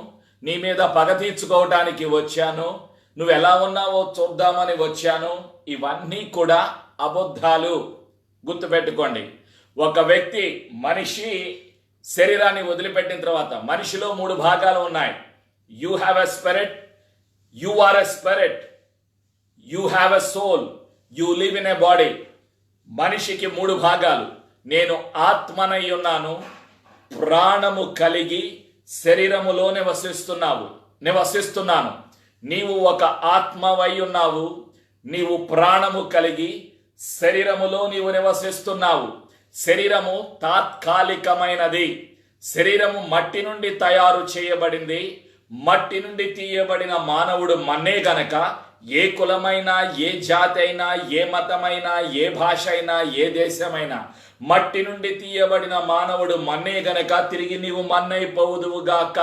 నీ మీద పగ తీర్చుకోవటానికి వచ్చాను, నువ్వు ఎలా ఉన్నావో చూద్దామని వచ్చాను, ఇవన్నీ కూడా అబద్ధాలు. గుర్తుపెట్టుకోండి, ఒక వ్యక్తి మనిషి శరీరాన్ని వదిలిపెట్టిన తర్వాత మనిషిలో 3 భాగాలు ఉన్నాయి. You have a spirit, you are a spirit, you have a soul, you live in a body. మనిషికి 3 భాగాలు. నేను ఆత్మనై ఉన్నాను, ప్రాణము కలిగి శరీరములో నివసిస్తున్నాను. నీవు ఒక ఆత్మవై ఉన్నావు, నీవు ప్రాణము కలిగి శరీరములో నీవు నివసిస్తున్నావు. శరీరము తాత్కాలికమైనది. శరీరము మట్టి నుండి తయారు చేయబడింది. మట్టి నుండి తీయబడిన మానవుడు మన్నే గనక ఏ కులమైనా, ఏ జాతి అయినా, ఏ మతమైనా, ఏ భాష అయినా, ఏ దేశమైనా మట్టి నుండి తీయబడిన మానవుడు మన్నే గనక తిరిగి నీవు మన్నైపోవుదువుగాక.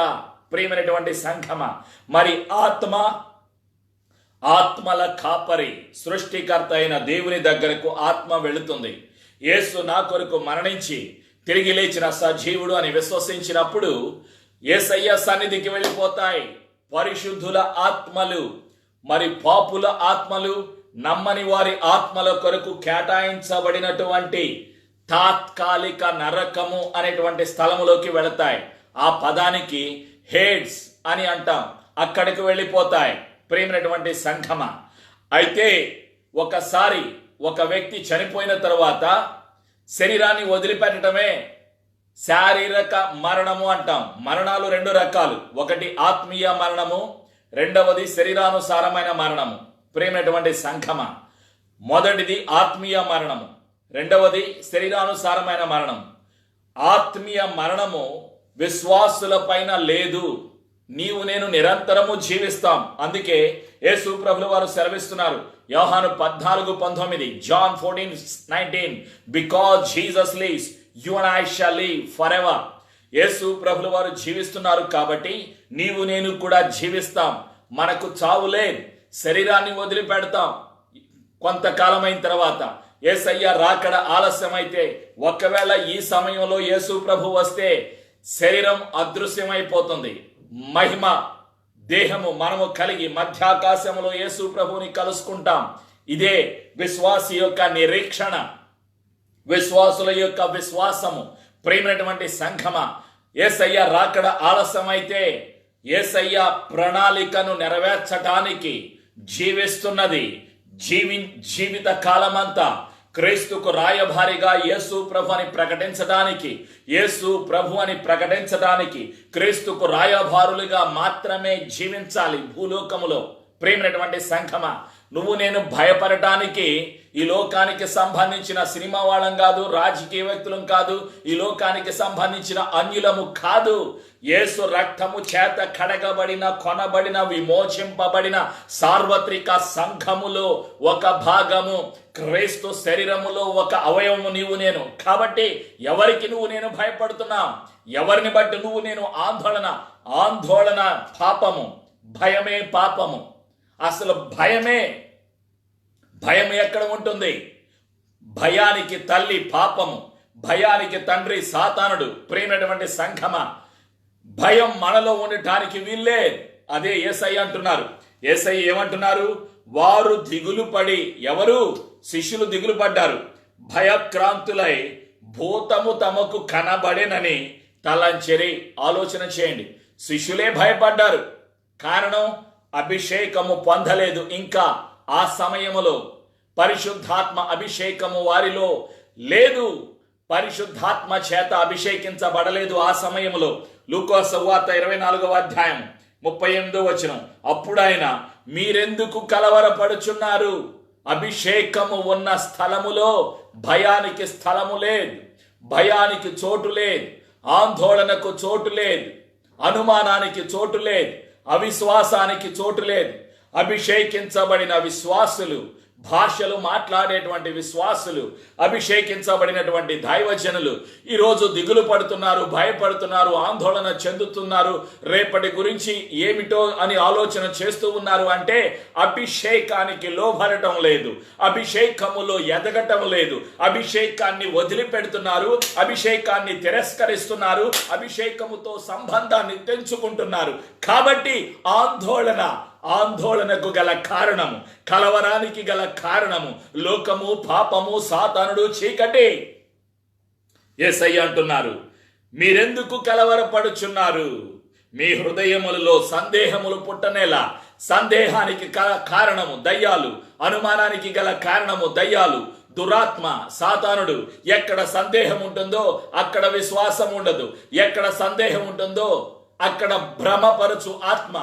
ప్రియమైనటువంటి సంఘమా, మరి ఆత్మల కాపరి సృష్టికర్త అయిన దేవుని దగ్గరకు ఆత్మ వెళుతుంది. యేసు నా కొరకు మరణించి తిరిగి లేచిన సజీవుడు అని విశ్వసించినప్పుడు యేసయ్య సన్నిధికి వెళ్ళిపోతాయి. పరిశుద్ధుల ఆత్మలు, మరి పాపుల ఆత్మలు, నమ్మని వారి ఆత్మల కొరకు కేటాయించబడినటువంటి తాత్కాలిక నరకము అనేటువంటి స్థలములోకి వెళతాయి. ఆ పదానికి హేడ్స్ అని అంటాం. అక్కడికి వెళ్ళిపోతాయి. ప్రియమైనటువంటి సంఘమా, అయితే ఒకసారి ఒక వ్యక్తి చనిపోయిన తర్వాత శరీరాన్ని వదిలిపెట్టడమే శారీరక మరణము అంటాం. మరణాలు 2 రకాలు. ఒకటి ఆత్మీయ మరణము, రెండవది శరీరానుసారమైన మరణము. ప్రియమైనటువంటి సంఘమా, మొదటిది ఆత్మీయ మరణము, రెండవది శరీరానుసారమైన మరణం. ఆత్మీయ మరణము విశ్వాసుల పైన లేదు. నీవు నేను నిరంతరము జీవిస్తాం. అందుకే యేసు ప్రభుల వారు సెలవిస్తున్నారు, యోహాను 14:19, John 14:19, because Jesus lives, you and I shall live forever. యేసు ప్రభుల వారు జీవిస్తున్నారు కాబట్టి నీవు నేను కూడా జీవిస్తాం. మనకు చావు లేదు. శరీరాన్ని వదిలిపెడతాం. కొంతకాలమైన తర్వాత యేసయ్య రాకడ ఆలస్యమైతే, ఒకవేళ ఈ సమయంలో యేసు ప్రభు వస్తే శరీరం అదృశ్యమైపోతుంది. మహిమ దేహము మనము కలిగి మధ్యాకాశములో యేసు ప్రభుని కలుసుకుంటాం. ఇదే విశ్వాసి యొక్క నిరీక్షణ, విశ్వాసుల యొక్క విశ్వాసము. ప్రియమైనటువంటి సంఘమా, యేసయ్య రాకడ ఆలస్యమైతే యేసయ్య ప్రణాళికను నెరవేర్చడానికి జీవిస్తున్నది. జీవిత కాలమంతా క్రీస్తుకు రాయభారిగా యేసు ప్రభు అని ప్రకటించడానికి క్రీస్తుకు రాయభారులుగా మాత్రమే జీవించాలి భూలోకములో. ప్రియమైనటువంటి సంఘమా, నువ్వు నేను భయపడటానికి ఈ లోకానికి సంబంధించిన సినిమా వాళ్ళం కాదు, రాజకీయ వ్యక్తులం కాదు, ఈ లోకానికి సంబంధించిన అన్యులము కాదు. యేసు రక్తము చేత కడగబడిన, కొనబడిన, విమోచింపబడిన సార్వత్రిక సంఘములో ఒక భాగము, క్రీస్తు శరీరములో ఒక అవయవము నీవు నేను. కాబట్టి ఎవరికి నువ్వు నేను భయపడుతున్నావు? ఎవరిని బట్టి నువ్వు నేను ఆందోళన పాపము, భయమే పాపము. అసలు భయం ఎక్కడ ఉంటుంది? భయానికి తల్లి పాపము, భయానికి తండ్రి సాతానుడు. ప్రియమైనటువంటి సంఘమా, భయం మనలో ఉండటానికి వీల్లే. అదే యేసయ్య అంటున్నారు. యేసయ్య ఏమంటున్నారు? వారు దిగులు పడి, ఎవరు? శిష్యులు దిగులు పడ్డారు. భయక్రాంతులై భూతము తమకు కనబడేనని తలంచెరి. ఆలోచన చేయండి, శిష్యులే భయపడ్డారు. కారణం, అభిషేకము పొందలేదు. ఇంకా ఆ సమయములో పరిశుద్ధాత్మ అభిషేకము వారిలో లేదు. పరిశుద్ధాత్మ చేత అభిషేకించబడలేదు ఆ సమయంలో. లూకా సువార్త 24:38 అప్పుడు ఆయన, మీరెందుకు కలవరపడుచున్నారు? అభిషేకము ఉన్న స్థలములో భయానికి స్థలము లేదు, భయానికి చోటు లేదు, ఆందోళనకు చోటు లేదు, అనుమానానికి చోటు లేదు, అవిశ్వాసానికి చోటు లేదు. అభిషేకించబడిన విశ్వాసులు భాషలు మాట్లాడేటువంటి విశ్వాసులు, అభిషేకించబడినటువంటి దైవజనులు ఈరోజు దిగులు పడుతున్నారు, భయపడుతున్నారు, ఆందోళన చెందుతున్నారు. రేపటి గురించి ఏమిటో అని ఆలోచన చేస్తూ ఉన్నారు. అంటే అభిషేకానికి లోబడటం లేదు, అభిషేకములో ఎదగటం లేదు, అభిషేకాన్ని వదిలిపెడుతున్నారు, అభిషేకాన్ని తిరస్కరిస్తున్నారు, అభిషేకముతో సంబంధాన్ని తెంచుకుంటున్నారు. కాబట్టి ఆందోళనకు గల కారణము, కలవరానికి గల కారణము లోకము, పాపము, సాతానుడు, చీకటి. యేసయ్య అంటున్నారు, మీరెందుకు కలవరపడుచున్నారు? మీ హృదయములలో సందేహములు పుట్టనేలా. సందేహానికి కారణము దయ్యాలు, అనుమానానికి గల కారణము దయ్యాలు, దురాత్మ, సాతానుడు. ఎక్కడ సందేహం ఉంటుందో అక్కడ విశ్వాసం ఉండదు, ఎక్కడ సందేహం ఉంటుందో అక్కడ భ్రమపరచు ఆత్మ,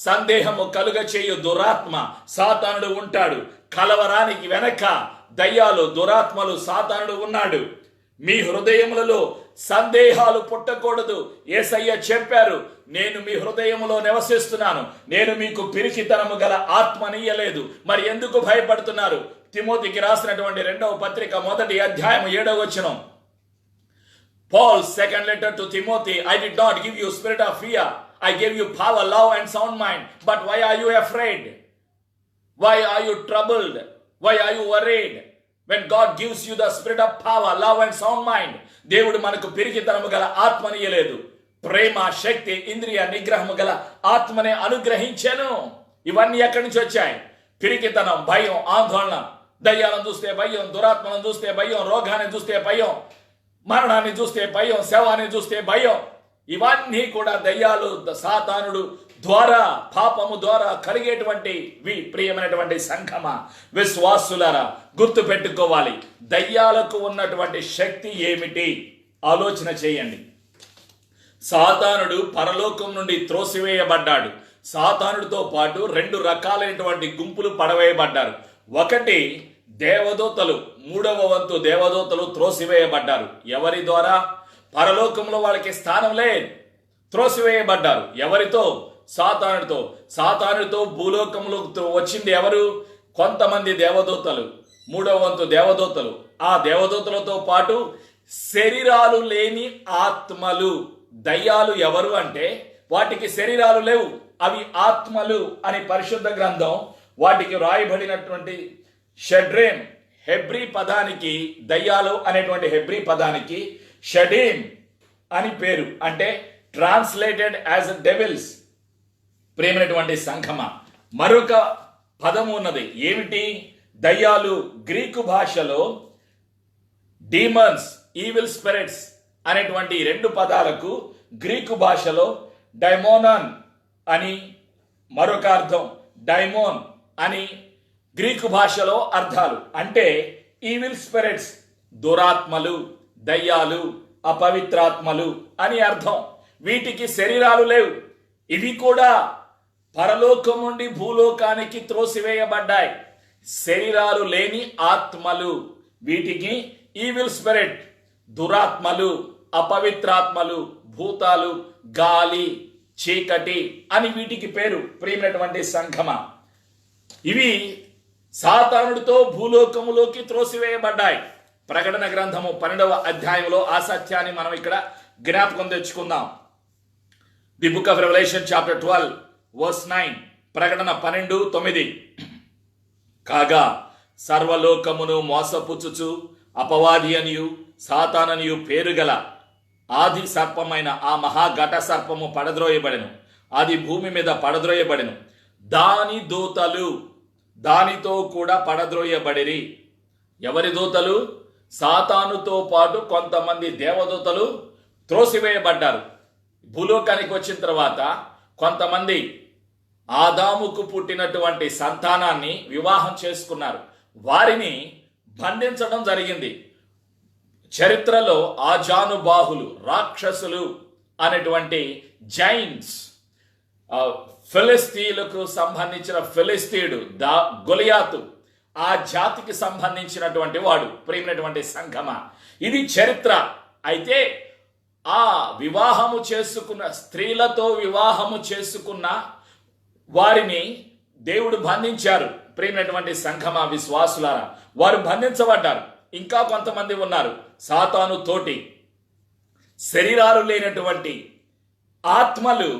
సందేహము కలుగ చేయు దురాత్మ, సాతానుడు ఉంటాడు. కలవరానికి వెనక దయ్యాలు, దురాత్మలు, సాతానుడు ఉన్నాడు. మీ హృదయములలో సందేహాలు పుట్టకూడదు. యేసయ్య చెప్పారు, నేను మీ హృదయములో నివసిస్తున్నాను, నేను మీకు పిరికితనము గల ఆత్మనియ్యలేదు. మరి ఎందుకు భయపడుతున్నారు? తిమోతికి రాసినటువంటి 2వ పత్రిక 1వ అధ్యాయం 7వ వచనం. Paul's second letter to Timothy, I did not give you spirit of fear, I gave you power, love and sound mind. But why are you afraid? Why are you troubled? Why are you worried? When God gives you the spirit of power, love and sound mind, దేవుడు మనకు పిరికితనము గల ఆత్మనియలేదు, ప్రేమ, శక్తి, ఇంద్రియ నిగ్రహము గల ఆత్మనే అనుగ్రహించాను. ఇవన్నీ ఎక్కడి నుంచి వచ్చాయి? పిరికితనం, భయం, ఆందోళన. దయ్యాలను చూస్తే భయం, దురాత్మలను చూస్తే భయం, రోగాన్ని చూస్తే భయం, మరణాన్ని చూస్తే భయం, శవాన్ని చూస్తే భయం. ఇవన్నీ కూడా దయ్యాలు, సాతానుడు ద్వారా, పాపము ద్వారా కలిగేటువంటి ప్రియమైనటువంటి సంఘమా, విశ్వాసులారా, గుర్తు పెట్టుకోవాలి. దయ్యాలకు ఉన్నటువంటి శక్తి ఏమిటి? ఆలోచన చేయండి. సాతానుడు పరలోకం నుండి త్రోసివేయబడ్డాడు. సాతానుడితో పాటు 2 రకాలైనటువంటి గుంపులు పడవేయబడ్డారు. ఒకటి దేవదూతలు, 3వ వంతు దేవదూతలు త్రోసివేయబడ్డారు. ఎవరి ద్వారా? పరలోకంలో వాళ్ళకి స్థానం లేదు, త్రోసివేయబడ్డారు. ఎవరితో? సాతానుడితో. సాతానుడితో భూలోకంలో వచ్చింది ఎవరు? కొంతమంది దేవదూతలు, 3వ వంతు దేవదూతలు. ఆ దేవదూతలతో పాటు శరీరాలు లేని ఆత్మలు. దయ్యాలు ఎవరు అంటే వాటికి శరీరాలు లేవు, అవి ఆత్మలు అని పరిశుద్ధ గ్రంథం వాటికి రాయబడినటువంటి షడ్రేమ్ హెబ్రీ పదానికి, దయ్యాలు అనేటువంటి హెబ్రీ పదానికి షడీమ్ అని పేరు. అంటే ట్రాన్స్లేటెడ్ యాజ్ డెవిల్స్. ప్రేమైనటువంటి సంఘమా, మరొక పదము ఉన్నది. ఏమిటి? దయ్యాలు. గ్రీకు భాషలో డీమన్స్, ఈవిల్ స్పిరిట్స్ అనేటువంటి 2 పదాలకు గ్రీకు భాషలో డైమోనాన్ అని మరొక అర్థం, డైమోన్ అని గ్రీకు భాషలో అర్థాలు. అంటే ఈవిల్ స్పిరిట్స్, దురాత్మలు, దయ్యాలు, అపవిత్రాత్మలు అని అర్థం. వీటికి శరీరాలు లేవు. ఇవి కూడా పరలోకం నుండి భూలోకానికి త్రోసివేయబడ్డాయి. శరీరాలు లేని ఆత్మలు. వీటికి ఈవిల్ స్పిరిట్, దురాత్మలు, అపవిత్రాత్మలు, భూతాలు, గాలి, చీకటి అని వీటికి పేరు. ప్రియమైనటువంటి సంఘమా, ఇవి సాతానుడితో భూలోకములోకి త్రోసివేయబడ్డాయి. ప్రకటన గ్రంథము 12వ అధ్యాయంలో ఆ సత్యాన్ని మనం ఇక్కడ జ్ఞాపకం తెచ్చుకుందాం. The book of revolution chapter 12 verse 9. ప్రకటన 12:9. కాగా సర్వలోకమును మోసపుచ్చుచు అపవాది అనియు సాతాననియు పేరుగల ఆది సర్పమైన ఆ మహాఘట సర్పము పడద్రోయబడెను, అది భూమి మీద పడద్రోయబడెను. దాని దూతలు దానితో కూడా పడద్రోయబడిరి. ఎవరి దూతలు? సాతానుతో పాటు కొంతమంది దేవదూతలు త్రోసివేయబడ్డారు. భూలోకానికి వచ్చిన తర్వాత కొంతమంది ఆదాముకు పుట్టినటువంటి సంతానాన్ని వివాహం చేసుకున్నారు. వారిని బంధించడం జరిగింది. చరిత్రలో ఆజానుబాహులు, రాక్షసులు అనేటువంటి జైంట్స్, ఫిలిస్తీన్లకు సంబంధించిన ఫిలిస్తీయుడు గొలియాతు, ఆ జాతికి సంబంధించినటువంటి వాడు. ప్రియమైనటువంటి సంఘమా, ఇది చరిత్ర. అయితే ఆ వివాహము చేసుకున్న స్త్రీలతో వివాహము చేసుకున్న వారిని దేవుడు బంధించారు. ప్రియమైనటువంటి సంఘమా విశ్వాసులారా, వారు బంధించబడ్డారు. ఇంకా కొంతమంది ఉన్నారు సాతాను తోటి శరీరాలు లేనటువంటి ఆత్మలు.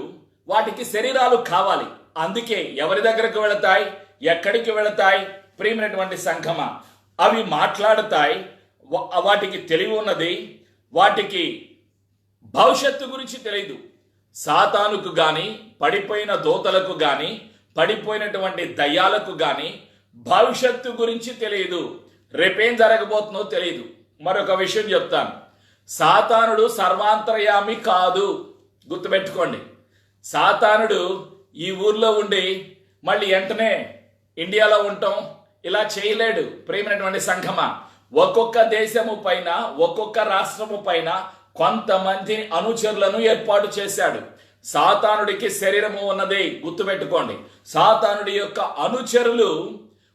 వాటికి శరీరాలు కావాలి. అందుకే ఎవరి దగ్గరకు వెళతాయి, ఎక్కడికి వెళతాయి? ప్రియమైనటువంటి సంఘమా, అవి మాట్లాడతాయి. వాటికి తెలివి ఉన్నది, వాటికి భవిష్యత్తు గురించి తెలియదు. సాతానుకు గాని, పడిపోయిన దోతలకు గాని, పడిపోయినటువంటి దయ్యాలకు గాని భవిష్యత్తు గురించి తెలియదు. రేపేం జరగబోతుందో తెలియదు. మరొక విషయం చెప్తాను, సాతానుడు సర్వాంతర్యామి కాదు. గుర్తుపెట్టుకోండి, సాతానుడు ఈ ఊర్లో ఉండి మళ్ళీ వెంటనే ఇండియాలో ఉంటాం ఇలా చేయలేడు. ప్రియమైనటువంటి సంఘమా, ఒక్కొక్క దేశము పైన, ఒక్కొక్క రాష్ట్రము పైన కొంతమంది అనుచరులను ఏర్పాటు చేశాడు. సాతానుడికి శరీరము ఉన్నది, గుర్తుపెట్టుకోండి. సాతానుడి యొక్క అనుచరులు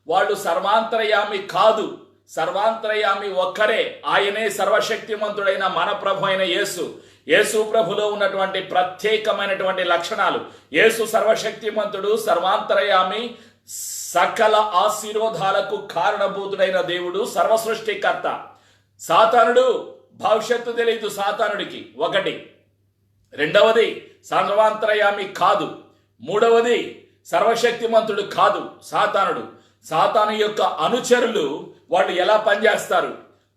వాళ్ళు సర్వాంతర్యామి కాదు. సర్వాంతర్యామి ఒక్కరే, ఆయనే సర్వశక్తిమంతుడైన మన ప్రభు అయిన యేసు. యేసు ప్రభులో ఉన్నటువంటి ప్రత్యేకమైనటువంటి లక్షణాలు. యేసు సర్వశక్తిమంతుడు, సర్వాంతర్యామి, సకల ఆశీర్వాదాలకు కారణభూతుడైన దేవుడు, సర్వసృష్టికర్త. సాతానుడు భవిష్యత్తు తెలియదు సాతానుడికి, ఒకటి. రెండవది సర్వాంతర్యామి కాదు. మూడవది సర్వశక్తిమంతుడు కాదు సాతానుడు. సాతాను యొక్క అనుచరులు వాళ్ళు ఎలా పనిచేస్తారు?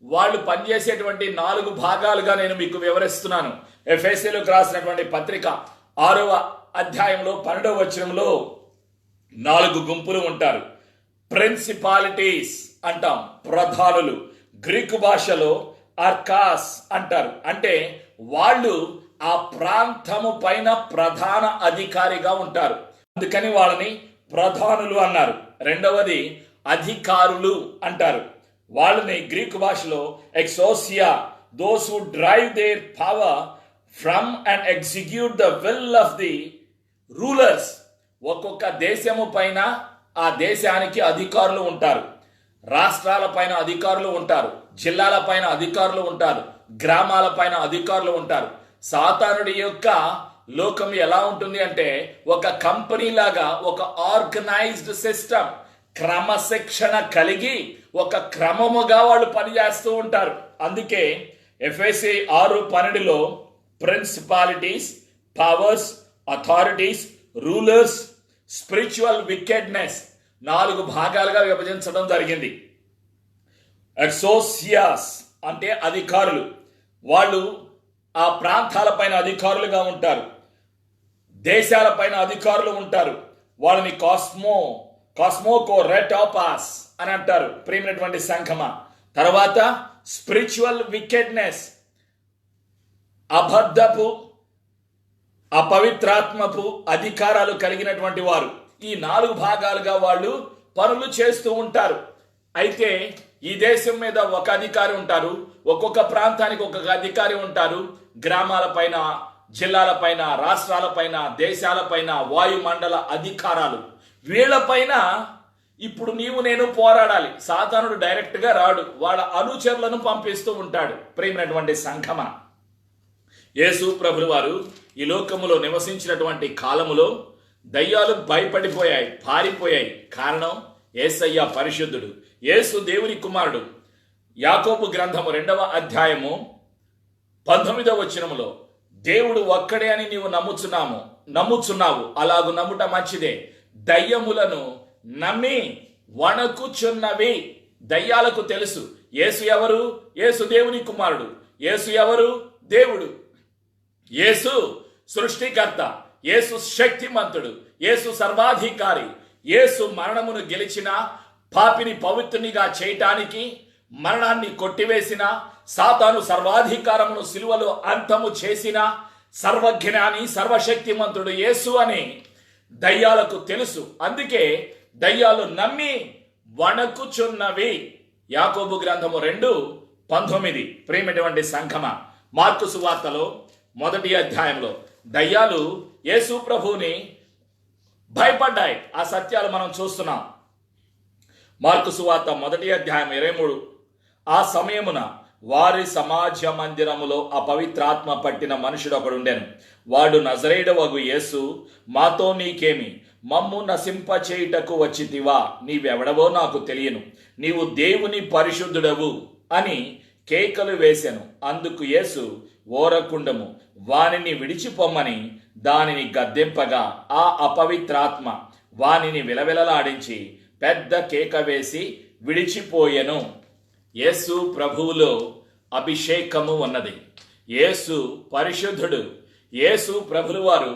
వాళ్ళు పనిచేసేటువంటి 4 భాగాలుగా నేను మీకు వివరిస్తున్నాను. ఎఫెసీయులకు రాసినటువంటి పత్రిక 6వ అధ్యాయంలో 12వ వచనంలో 4 గుంపులు ఉంటారు. ప్రిన్సిపాలిటీస్ అంటాం, ప్రధానులు. గ్రీకు భాషలో ఆర్కాస్ అంటారు. అంటే వాళ్ళు ఆ ప్రాంతము పైన ప్రధాన అధికారిగా ఉంటారు. అందుకని వాళ్ళని ప్రధానులు అన్నారు. రెండవది అధికారులు అంటారు. వాళ్ళని గ్రీకు భాషలో ఎక్సోసియా, those who drive their power from and execute the will of the rulers. ఒక్కొక్క దేశము పైన ఆ దేశానికి అధికారులు ఉంటారు. రాష్ట్రాల పైన అధికారులు ఉంటారు, జిల్లాల పైన అధికారులు ఉంటారు, గ్రామాల పైన అధికారులు ఉంటారు. సాతానుడి యొక్క లోకం ఎలా ఉంటుంది అంటే ఒక కంపెనీ లాగా, ఒక ఆర్గనైజ్డ్ సిస్టమ్, క్రమశిక్షణ కలిగి ఒక క్రమముగా వాళ్ళు పనిచేస్తూ ఉంటారు. అందుకే ఎఫెసీ 6:12లో principalities, powers, authorities, rulers, spiritual wickedness 4 భాగాలుగా విభజించడం జరిగింది. ఎక్సోసియాస్ అంటే అధికారులు. వాళ్ళు ఆ ప్రాంతాలపైన అధికారులుగా ఉంటారు, దేశాలపైన అధికారులు ఉంటారు. వాళ్ళని కాస్మోకో రెటాపాస్ అని అంటారు. ప్రియమైనటువంటి సంఘమా, తర్వాత స్పిరిచువల్ వికెడ్నెస్, అబద్ధపు, అపవిత్రాత్మపు అధికారాలు కలిగినటువంటి వారు. ఈ 4 భాగాలుగా వాళ్ళు పనులు చేస్తూ ఉంటారు. అయితే ఈ దేశం మీద ఒక అధికారి ఉంటారు, ఒక్కొక్క ప్రాంతానికి ఒక్కొక్క అధికారి ఉంటారు. గ్రామాలపైన, జిల్లాలపైన, రాష్ట్రాలపైన, దేశాలపైన వాయుమండల అధికారాలు. వీళ్ళపైన ఇప్పుడు నీవు నేను పోరాడాలి. సాతానుడు డైరెక్ట్ గా రాడు, వాళ్ళ అనుచరులను పంపిస్తూ ఉంటాడు. ప్రియమైనటువంటి సంఘమా, యేసు ప్రభువు వారు ఈ లోకములో నివసించినటువంటి కాలములో దయ్యాలు భయపడిపోయాయి, పారిపోయాయి. కారణం యేసయ్య పరిశుద్ధుడు, యేసు దేవుని కుమారుడు. యాకోబు గ్రంథము 2వ అధ్యాయము 19వ వచనములో దేవుడు ఒక్కడే అని నీవు నమ్ముచున్నావు, అలాగు నమ్ముట మంచిదే. దయ్యములను నమ్మి వణకుచున్నవి. దయ్యాలకు తెలుసు యేసు ఎవరు, యేసు దేవుని కుమారుడు. యేసు ఎవరు, దేవుడు. యేసు సృష్టికర్త, యేసు శక్తిమంతుడు, యేసు సర్వాధికారి. యేసు మరణమును గెలిచిన, పాపిని పవిత్రునిగా చేయటానికి మరణాన్ని కొట్టివేసిన, సాతాను సర్వాధికారమును సిలువలో అంతము చేసిన సర్వజ్ఞాని, సర్వశక్తిమంతుడు యేసు అని దయ్యాలకు తెలుసు. అందుకే దయ్యాలు నమ్మి వణకుచున్నవి. యాకోబు గ్రంథము 2:19. ప్రియమైనటువంటి సంఘమా, మార్కు సువార్తలో 1వ అధ్యాయంలో దయ్యాలు యేసు ప్రభువుని భయపడ్డాయి. ఆ సత్యాలు మనం చూస్తున్నాం. మార్కు సువార్త 1వ అధ్యాయం 23. ఆ సమయమున వారి సమాజ మందిరములో అపవిత్రాత్మ పట్టిన మనుషుడు ఒకడుండెను. వాడు నజరేయుడవగు యేసు, మాతో నీకేమి, మమ్ము నశింపచేయుటకు వచ్చితివా? నీవెవడవో నాకు తెలియను, నీవు దేవుని పరిశుద్ధుడవు అని కేకలు వేసెను. అందుకు యేసు ఓరకుండము, వానిని విడిచిపొమ్మని దానిని గద్దెంపగా ఆ అపవిత్రాత్మ వానిని విలవిలలాడించి పెద్ద కేక వేసి విడిచిపోయెను. యేసు ప్రభువులో అభిషేకము ఉన్నది. యేసు పరిశుద్ధుడు. యేసు ప్రభులు వారు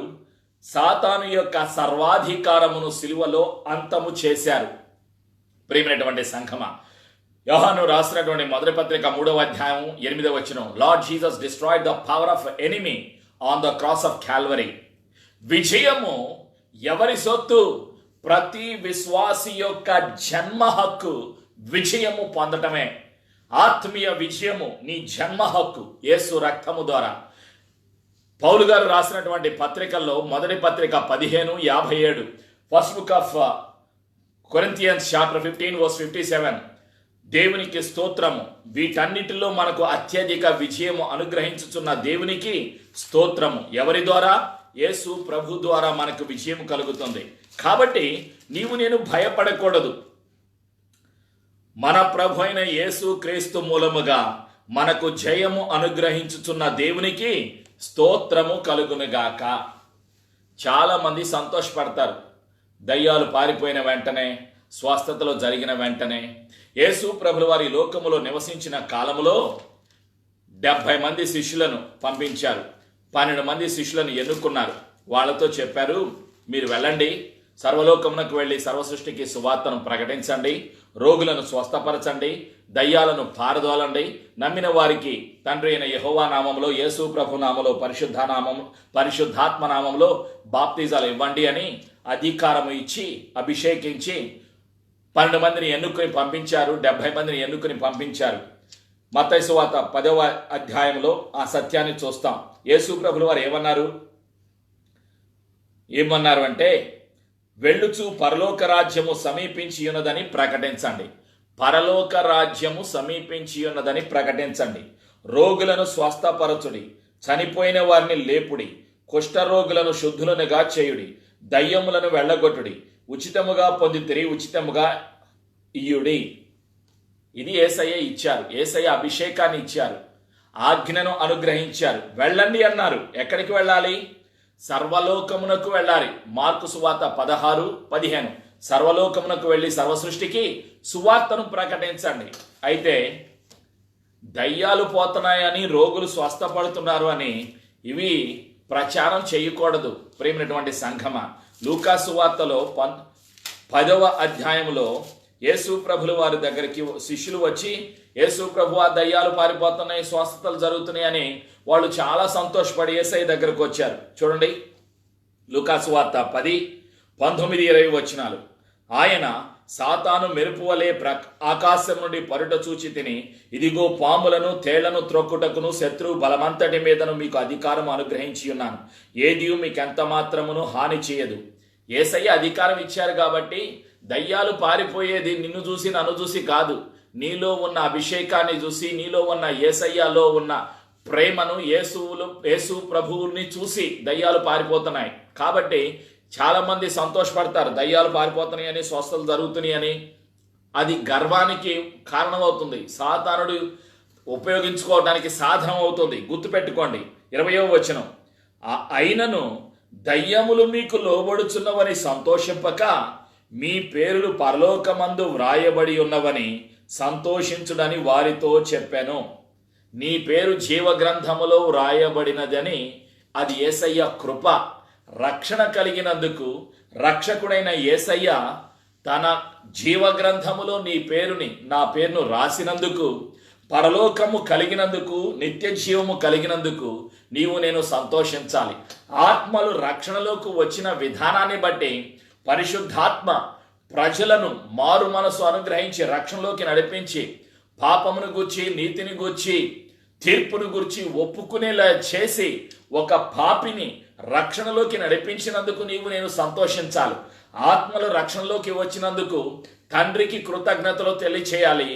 సాతాను యొక్క సర్వాధికారమును సిలువలో అంతము చేశారు. ప్రియమైనటువంటి సంఘమా, యోహాను రాసినటువంటి మొదటి పత్రిక 3వ అధ్యాయం 8వ వచనం, lord Jesus destroyed the power of enemy on the cross of Calvary. విజయము ఎవరి సొత్తు? ప్రతి విశ్వాసి యొక్క జన్మ హక్కు విజయము పొందటమే. ఆత్మీయ విజయము నీ జన్మ హక్కు యేసు రక్తము ద్వారా. పౌలు గారు రాసినటువంటి పత్రికల్లో మొదటి పత్రిక 15:57, first book of Corinthians chapter 15:57, దేవునికి స్తోత్రము, వీటన్నిటిలో మనకు అత్యధిక విజయము అనుగ్రహించుచున్న దేవునికి స్తోత్రము. ఎవరి ద్వారా? యేసు ప్రభు ద్వారా మనకు విజయం కలుగుతుంది. కాబట్టి నీవు నేను భయపడకూడదు. మన ప్రభు అయిన యేసు క్రీస్తు మూలముగా మనకు జయము అనుగ్రహించుచున్న దేవునికి స్తోత్రము కలుగునుగాక. చాలా మంది సంతోషపడతారు దయ్యాలు పారిపోయిన వెంటనే, స్వస్థతలో జరిగిన వెంటనే. యేసు ప్రభుల వారి లోకములో నివసించిన కాలములో 70 మంది శిష్యులను పంపించారు. 12 మంది శిష్యులను ఎన్నుకున్నారు. వాళ్ళతో చెప్పారు, మీరు వెళ్ళండి, సర్వలోకమునకు వెళ్ళి సర్వసృష్టికి సువార్తను ప్రకటించండి, రోగులను స్వస్థపరచండి, దయ్యాలను పారదోలండి, నమ్మిన వారికి తండ్రి అయిన యెహోవా నామములో, యేసు ప్రభు నామములో, పరిశుద్ధాత్మ నామములో బాప్తిజాలు ఇవ్వండి అని అధికారము ఇచ్చి అభిషేకించి 12 మందిని ఎన్నుకుని పంపించారు. 70 మందిని ఎన్నుకుని పంపించారు. మత్తయి సువార్త 10వ అధ్యాయంలో ఆ సత్యాన్ని చూస్తాం. యేసు ప్రభులు వారు ఏమన్నారు అంటే, వెళ్ళుచు పరలోక రాజ్యము సమీపించి ఉన్నదని ప్రకటించండి. పరలోక రాజ్యము సమీపించి ఉన్నదని ప్రకటించండి. రోగులను స్వస్థపరచుడి, చనిపోయిన వారిని లేపుడి, కుష్ఠరోగులను శుద్ధులనుగా చేయుడి, దయ్యములను వెళ్ళగొట్టుడి, ఉచితముగా పొందితిరి ఉచితముగా ఇయ్యుడి. ఇది యేసయ్య ఇచ్చారు. యేసయ్య అభిషేకాన్ని ఇచ్చారు, ఆజ్ఞను అనుగ్రహించారు. వెళ్ళండి అన్నారు. ఎక్కడికి వెళ్ళాలి? సర్వలోకమునకు వెళ్ళాలి. మార్కు సువార్త 16:15, సర్వలోకమునకు వెళ్ళి సర్వసృష్టికి సువార్తను ప్రకటించండి. అయితే దయ్యాలు పోతున్నాయని, రోగులు స్వస్థపడుతున్నారు అని ఇవి ప్రచారం చేయకూడదు. ప్రియమైనటువంటి సంఘమా, లూకా సువార్తలో 10వ అధ్యాయంలో యేసు ప్రభుల వారి దగ్గరికి శిష్యులు వచ్చి, యేసు ప్రభు, ఆ దయ్యాలు పారిపోతున్నాయి, స్వస్థతలు జరుగుతున్నాయి అని వాళ్ళు చాలా సంతోషపడి యేసయ్య దగ్గరకు వచ్చారు. చూడండి, లూకా సువార్త 10:19-20 వచనాలు. ఆయన, సాతాను మెరుపు వలె ఆకాశం నుండి పరుట చూచి తిని, ఇదిగో పాములను తేళ్లను త్రొక్కుటకును శత్రువు బలమంతటి మీదను మీకు అధికారం అనుగ్రహించి ఉన్నాను, ఏది మీకెంత మాత్రమును హాని చేయదు. యేసయ్య అధికారం ఇచ్చారు కాబట్టి దయ్యాలు పారిపోయేది నిన్ను చూసి నన్ను చూసి కాదు, నీలో ఉన్న అభిషేకాన్ని చూసి, నీలో ఉన్న యేసయ్యలో ఉన్న ప్రేమను, యేసు ప్రభువుని చూసి దయ్యాలు పారిపోతున్నాయి. కాబట్టి చాలా మంది సంతోషపడతారు దయ్యాలు పారిపోతున్నాయి అని, స్వస్థతలు జరుగుతున్నాయి అని. అది గర్వానికి కారణమవుతుంది, సాతానుడు ఉపయోగించుకోవడానికి సాధనం అవుతుంది. గుర్తుపెట్టుకోండి 20వ వచనం, అయినను దయ్యములు మీకు లోబడుచున్నవని సంతోషింపక మీ పేరులు పరలోకమందు వ్రాయబడి ఉన్నవని సంతోషించుడని వారితో చెప్పాను. నీ పేరు జీవగ్రంథములో వ్రాయబడినదని. అది యేసయ్య కృప. రక్షణ కలిగినందుకు రక్షకుడైన యేసయ్య తన జీవగ్రంథములో నా పేరును రాసినందుకు, పరలోకము కలిగినందుకు, నిత్య జీవము కలిగినందుకు నీవు నేను సంతోషించాలి. ఆత్మలు రక్షణలోకి వచ్చిన విధానాన్ని బట్టి పరిశుద్ధాత్మ ప్రజలను మారు మనసు అనుగ్రహించి రక్షణలోకి నడిపించి, పాపమును గూర్చి, నీతిని గూర్చి, తీర్పును గూర్చి ఒప్పుకునేలా చేసి ఒక పాపిని రక్షణలోకి నడిపించినందుకు నీవు నేను సంతోషించాలి. ఆత్మలు రక్షణలోకి వచ్చినందుకు తండ్రికి కృతజ్ఞతలు తెలియచేయాలి.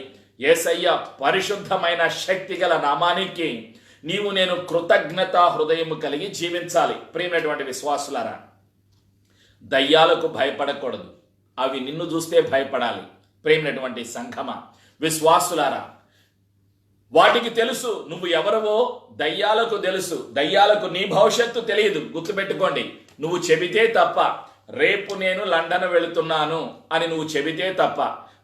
యేసయ్య పరిశుద్ధమైన శక్తి గల నామానికి నీవు నేను కృతజ్ఞత హృదయము కలిగి జీవించాలి. ప్రియమైనటువంటి విశ్వాసులారా, దయ్యాలకు భయపడకూడదు, అవి నిన్ను చూస్తే భయపడాలి. ప్రేమైనటువంటి సంఘమ, విశ్వాసులారా, వాటికి తెలుసు నువ్వు ఎవరవో. దయ్యాలకు తెలుసు, దయ్యాలకు నీ భవిష్యత్తు తెలియదు. గుర్తుపెట్టుకోండి, నువ్వు చెబితే తప్ప, రేపు నేను లండన్ వెళుతున్నాను అని నువ్వు చెబితే తప్ప,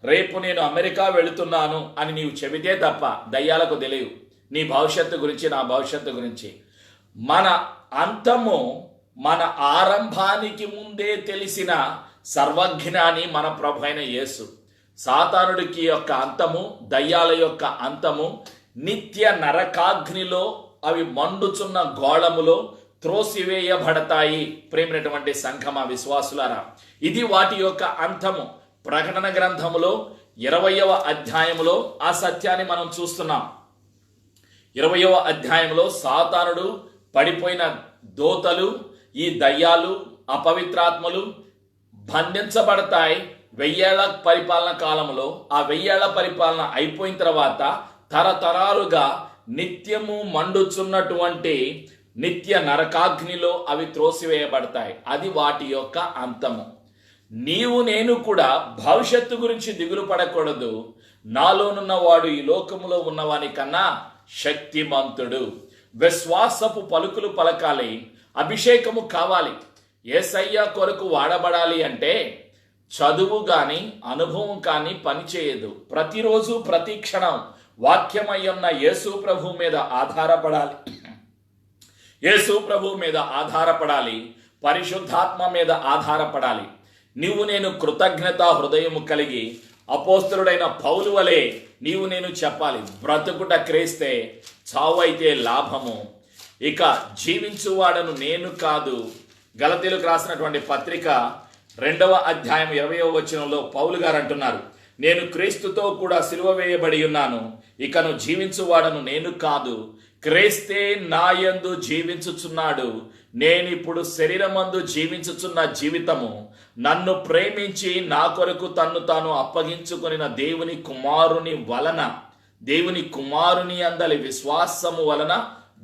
రేపు నేను అమెరికా వెళుతున్నాను అని నీవు చెబితే తప్ప దయ్యాలకు తెలియదు నీ భవిష్యత్తు గురించి, నా భవిష్యత్తు గురించి. మన అంతము మన ఆరంభానికి ముందే తెలిసిన సర్వజ్ఞాని మన ప్రభు అయిన యేసు. సాతానుడికి యొక్క అంతము, దయ్యాల యొక్క అంతము నిత్య నరకాగ్నిలో, అవి మండుచున్న గోళములో త్రోసివేయబడతాయి. ప్రేమైనటువంటి సంఘమ, విశ్వాసులారా, ఇది వాటి యొక్క అంతము. ప్రకటన గ్రంథములో 20వ అధ్యాయములో ఆ సత్యాన్ని మనం చూస్తున్నాం. 20వ అధ్యాయంలో సాతానుడు, పడిపోయిన దోతలు, ఈ దయ్యాలు, అపవిత్రాత్మలు బంధించబడతాయి 1000 ఏళ్ల పరిపాలన కాలంలో. ఆ 1000 ఏళ్ల పరిపాలన అయిపోయిన తర్వాత తరతరాలుగా నిత్యము మండుచున్నటువంటి నిత్య నరకాగ్నిలో అవి త్రోసివేయబడతాయి. అది వాటి యొక్క అంతము. నీవు నేను కూడా భవిష్యత్తు గురించి దిగులు పడకూడదు. నాలోనున్న వాడు ఈ లోకములో ఉన్నవాని కన్నా శక్తిమంతుడు. విశ్వాసపు పలుకులు పలకాలి, అభిషేకము కావాలి. యేసయ్య కొరకు వాడబడాలి అంటే చదువు కానీ అనుభవం కానీ పనిచేయదు. ప్రతిరోజు ప్రతి క్షణం వాక్యమయ్యున్న యేసు ప్రభు మీద ఆధారపడాలి. యేసు ప్రభు మీద ఆధారపడాలి, పరిశుద్ధాత్మ మీద ఆధారపడాలి. నీవు నేను కృతజ్ఞత హృదయము కలిగి అపోస్తలుడైన పౌలు వలె నీవు నేను చెప్పాలి, బ్రతుకుట క్రీస్తే, చావు అయితే లాభము, ఇక జీవించువాడను నేను కాదు. గలతీయులకు రాసినటువంటి పత్రిక 2వ అధ్యాయం 20వ వచనంలో పౌలు గారు అంటున్నారు, నేను క్రీస్తుతో కూడా సిలువ వేయబడి ఉన్నాను, ఇకను జీవించువాడను నేను కాదు, క్రీస్తే నాయందు జీవించుచున్నాడు. నేనిప్పుడు శరీరమందు జీవించుచున్న జీవితము నన్ను ప్రేమించి నా కొరకు తన్ను తాను అప్పగించుకొనిన దేవుని కుమారుని వలన, దేవుని కుమారుని అందలి విశ్వాసము వలన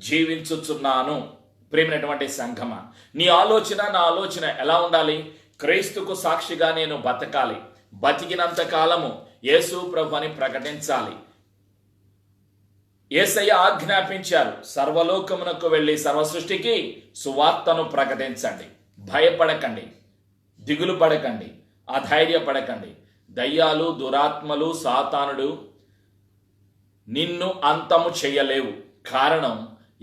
జీవించుచున్నాను. ప్రేమైనటువంటి సంఘమ, నీ ఆలోచన, నా ఆలోచన ఎలా ఉండాలి? క్రీస్తుకు సాక్షిగా నేను బతకాలి. బతికినంత కాలము యేసు ప్రభుని ప్రకటించాలి. యేసయ్య ఆజ్ఞాపించారు, సర్వలోకమునకు వెళ్ళి సర్వ సృష్టికి సువార్తను ప్రకటించండి. భయపడకండి, దిగులు పడకండి, అధైర్యపడకండి. దయ్యాలు, దురాత్మలు, సాతానుడు నిన్ను అంతము చెయ్యలేవు. కారణం,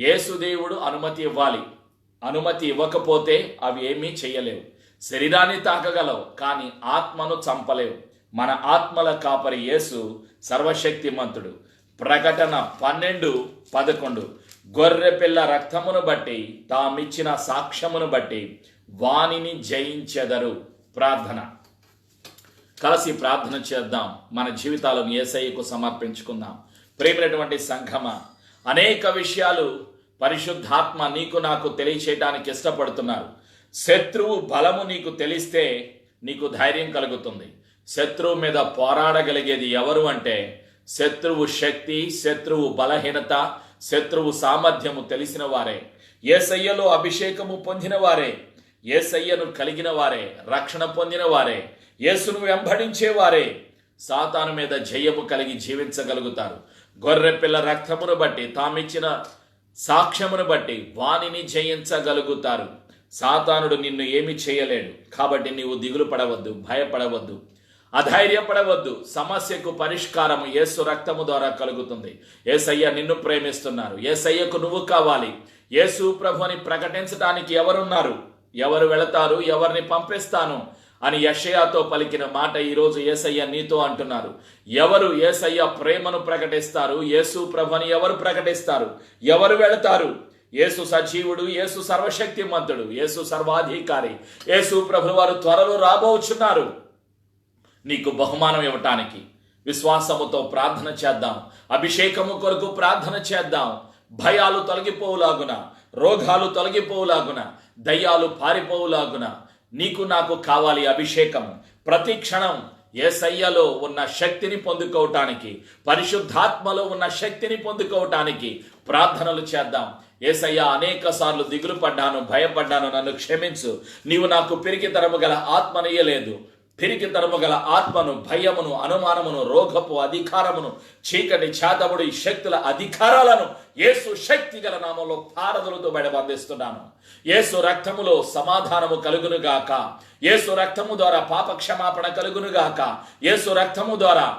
యేసుదేవుడు అనుమతి ఇవ్వాలి. అనుమతి ఇవ్వకపోతే అవి ఏమీ చెయ్యలేవు. శరీరాన్ని తాకగలవు, కానీ ఆత్మను చంపలేవు. మన ఆత్మల కాపరి యేసు సర్వశక్తిమంతుడు. ప్రకటన 12:11 గొర్రెపిల్ల రక్తమును బట్టి తామిచ్చిన సాక్ష్యమును బట్టి వానిని జయించెదరు. ప్రార్థన, కలిసి ప్రార్థన చేద్దాం. మన జీవితాలను యేసయ్యకు సమర్పించుకుందాం. ప్రేమైనటువంటి సంఘమ, అనేక విషయాలు పరిశుద్ధాత్మ నీకు నాకు తెలియచేయడానికి ఇష్టపడుతున్నారు. శత్రువు బలము నీకు తెలిస్తే నీకు ధైర్యం కలుగుతుంది. శత్రువు మీద పోరాడగలిగేది ఎవరు అంటే శత్రువు శక్తి, శత్రువు బలహీనత, శత్రువు సామర్థ్యము తెలిసిన వారే, యేసయ్యలో అభిషేకము పొందిన వారే, యేసయ్యను కలిగిన వారే, రక్షణ పొందిన వారే, యేసును వెంబడించేవారే సాతాను మీద జయము కలిగి జీవించగలుగుతారు. గొర్రెపిల్ల రక్తమును బట్టి తామిచ్చిన సాక్ష్యమును బట్టి వానిని జయించగలుగుతారు. సాతానుడు నిన్ను ఏమి చేయలేడు. కాబట్టి నీవు దిగులు పడవద్దు, భయపడవద్దు, అధైర్యపడవద్దు. సమస్యకు పరిష్కారము యేసు రక్తము ద్వారా కలుగుతుంది. యేసయ్య నిన్ను ప్రేమిస్తున్నారు. యేసయ్యకు నువ్వు కావాలి. యేసు ప్రభుని ప్రకటించడానికి ఎవరున్నారు? ఎవరు వెళతారు? ఎవరిని పంపిస్తాను అని యెషయాతో పలికిన మాట ఈరోజు యేసయ్య నీతో అంటున్నారు. ఎవరు యేసయ్య ప్రేమను ప్రకటిస్తారు? యేసు ప్రభుని ఎవరు ప్రకటిస్తారు? ఎవరు వెళతారు? యేసు సజీవుడు, యేసు సర్వశక్తిమంతుడు, యేసు సర్వాధికారి, యేసు ప్రభు వారు త్వరలో రాబోచున్నారు నీకు బహుమానం ఇవ్వటానికి. విశ్వాసముతో ప్రార్థన చేద్దాం. అభిషేకము కొరకు ప్రార్థన చేద్దాం. భయాలు తొలగిపోవులాగున, రోగాలు తొలగిపోవులాగున, దయ్యాలు పారిపోవులాగున నీకు నాకు కావాలి అభిషేకము. ప్రతి క్షణం యేసయ్యలో ఉన్న శక్తిని పొందుకోవటానికి, పరిశుద్ధాత్మలో ఉన్న శక్తిని పొందుకోవటానికి ప్రార్థనలు చేద్దాం. యేసయ్యా, అనేక సార్లు దిగులు పడ్డాను, భయపడ్డాను, నన్ను క్షమించు. నీవు నాకు పిరికితనము గల ఆత్మనియ్యలేదు. పిరికితనము గల ఆత్మను, భయమును, అనుమానమును, రోగపు అధికారమును, చీకటి చేతబడి శక్తుల అధికారాలను యేసు శక్తి గల నామములో పారదలతో బయటబంధిస్తున్నాను. యేసు రక్తములో సమాధానము కలుగునుగాక. యేసు రక్తము ద్వారా పాప క్షమాపణ కలుగునుగాక. యేసు రక్తము ద్వారా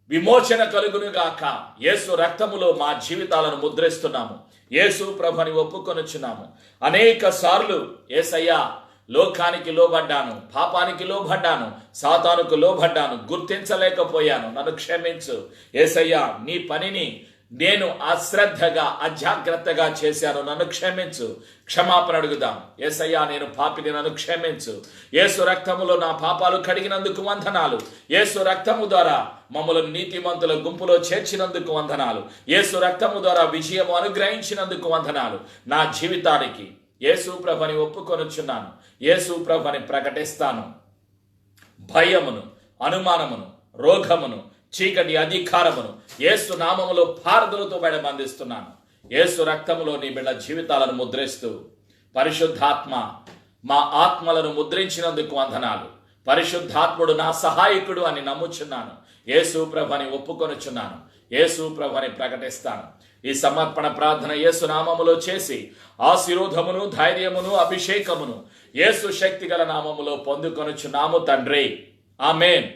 విమోచన కలుగునుగాక. యేసు రక్తములో మా జీవితాలను ముద్రిస్తున్నాము. యేసు ప్రభుని ఒప్పుకొనుచున్నాము. అనేక సార్లు యేసయ్యా, లోకానికి లోబడ్డాను, పాపానికి లోబడ్డాను, సాతానుకు లోబడ్డాను, గుర్తించలేకపోయాను, నన్ను క్షమించు. యేసయ్యా, నీ పనిని నేను అశ్రద్ధగా, అజాగ్రత్తగా చేశాను, నన్ను క్షమించు. క్షమాపణ అడుగుదాం. యేసయ్యా, నేను పాపిని, నన్ను క్షమించు. యేసు రక్తములో నా పాపాలు కడిగినందుకు వందనాలు. యేసు రక్తము ద్వారా మమ్మల్ని నీతిమంతుల గుంపులో చేర్చినందుకు వందనాలు. యేసు రక్తము ద్వారా విజయము అనుగ్రహించినందుకు వందనాలు. నా జీవితానికి యేసు ప్రభుని ఒప్పుకొనుచున్నాను. యేసు ప్రభుని ప్రకటిస్తాను. భయమును, అనుమానమును, రోగమును, చీకటి అధికారమును యేసు నామములో పారదలతో బయటబంధిస్తున్నాను. యేసు రక్తములో నీ బిడ్డ జీవితాలను ముద్రిస్తూ, పరిశుద్ధాత్మ మా ఆత్మలను ముద్రించినందుకు వందనాలు. పరిశుద్ధాత్ముడు నా సహాయకుడు అని నమ్ముచున్నాను. యేసు ప్రభుని ఒప్పుకొనుచున్నాను. యేసు ప్రభుని ప్రకటిస్తాను. ఈ సమర్పణ ప్రార్థన యేసు నామములో చేసి ఆశీర్వాదమును, ధైర్యమును, అభిషేకమును యేసు శక్తి గల నామములో పొందుకొనుచున్నాము తండ్రి. ఆమేన్.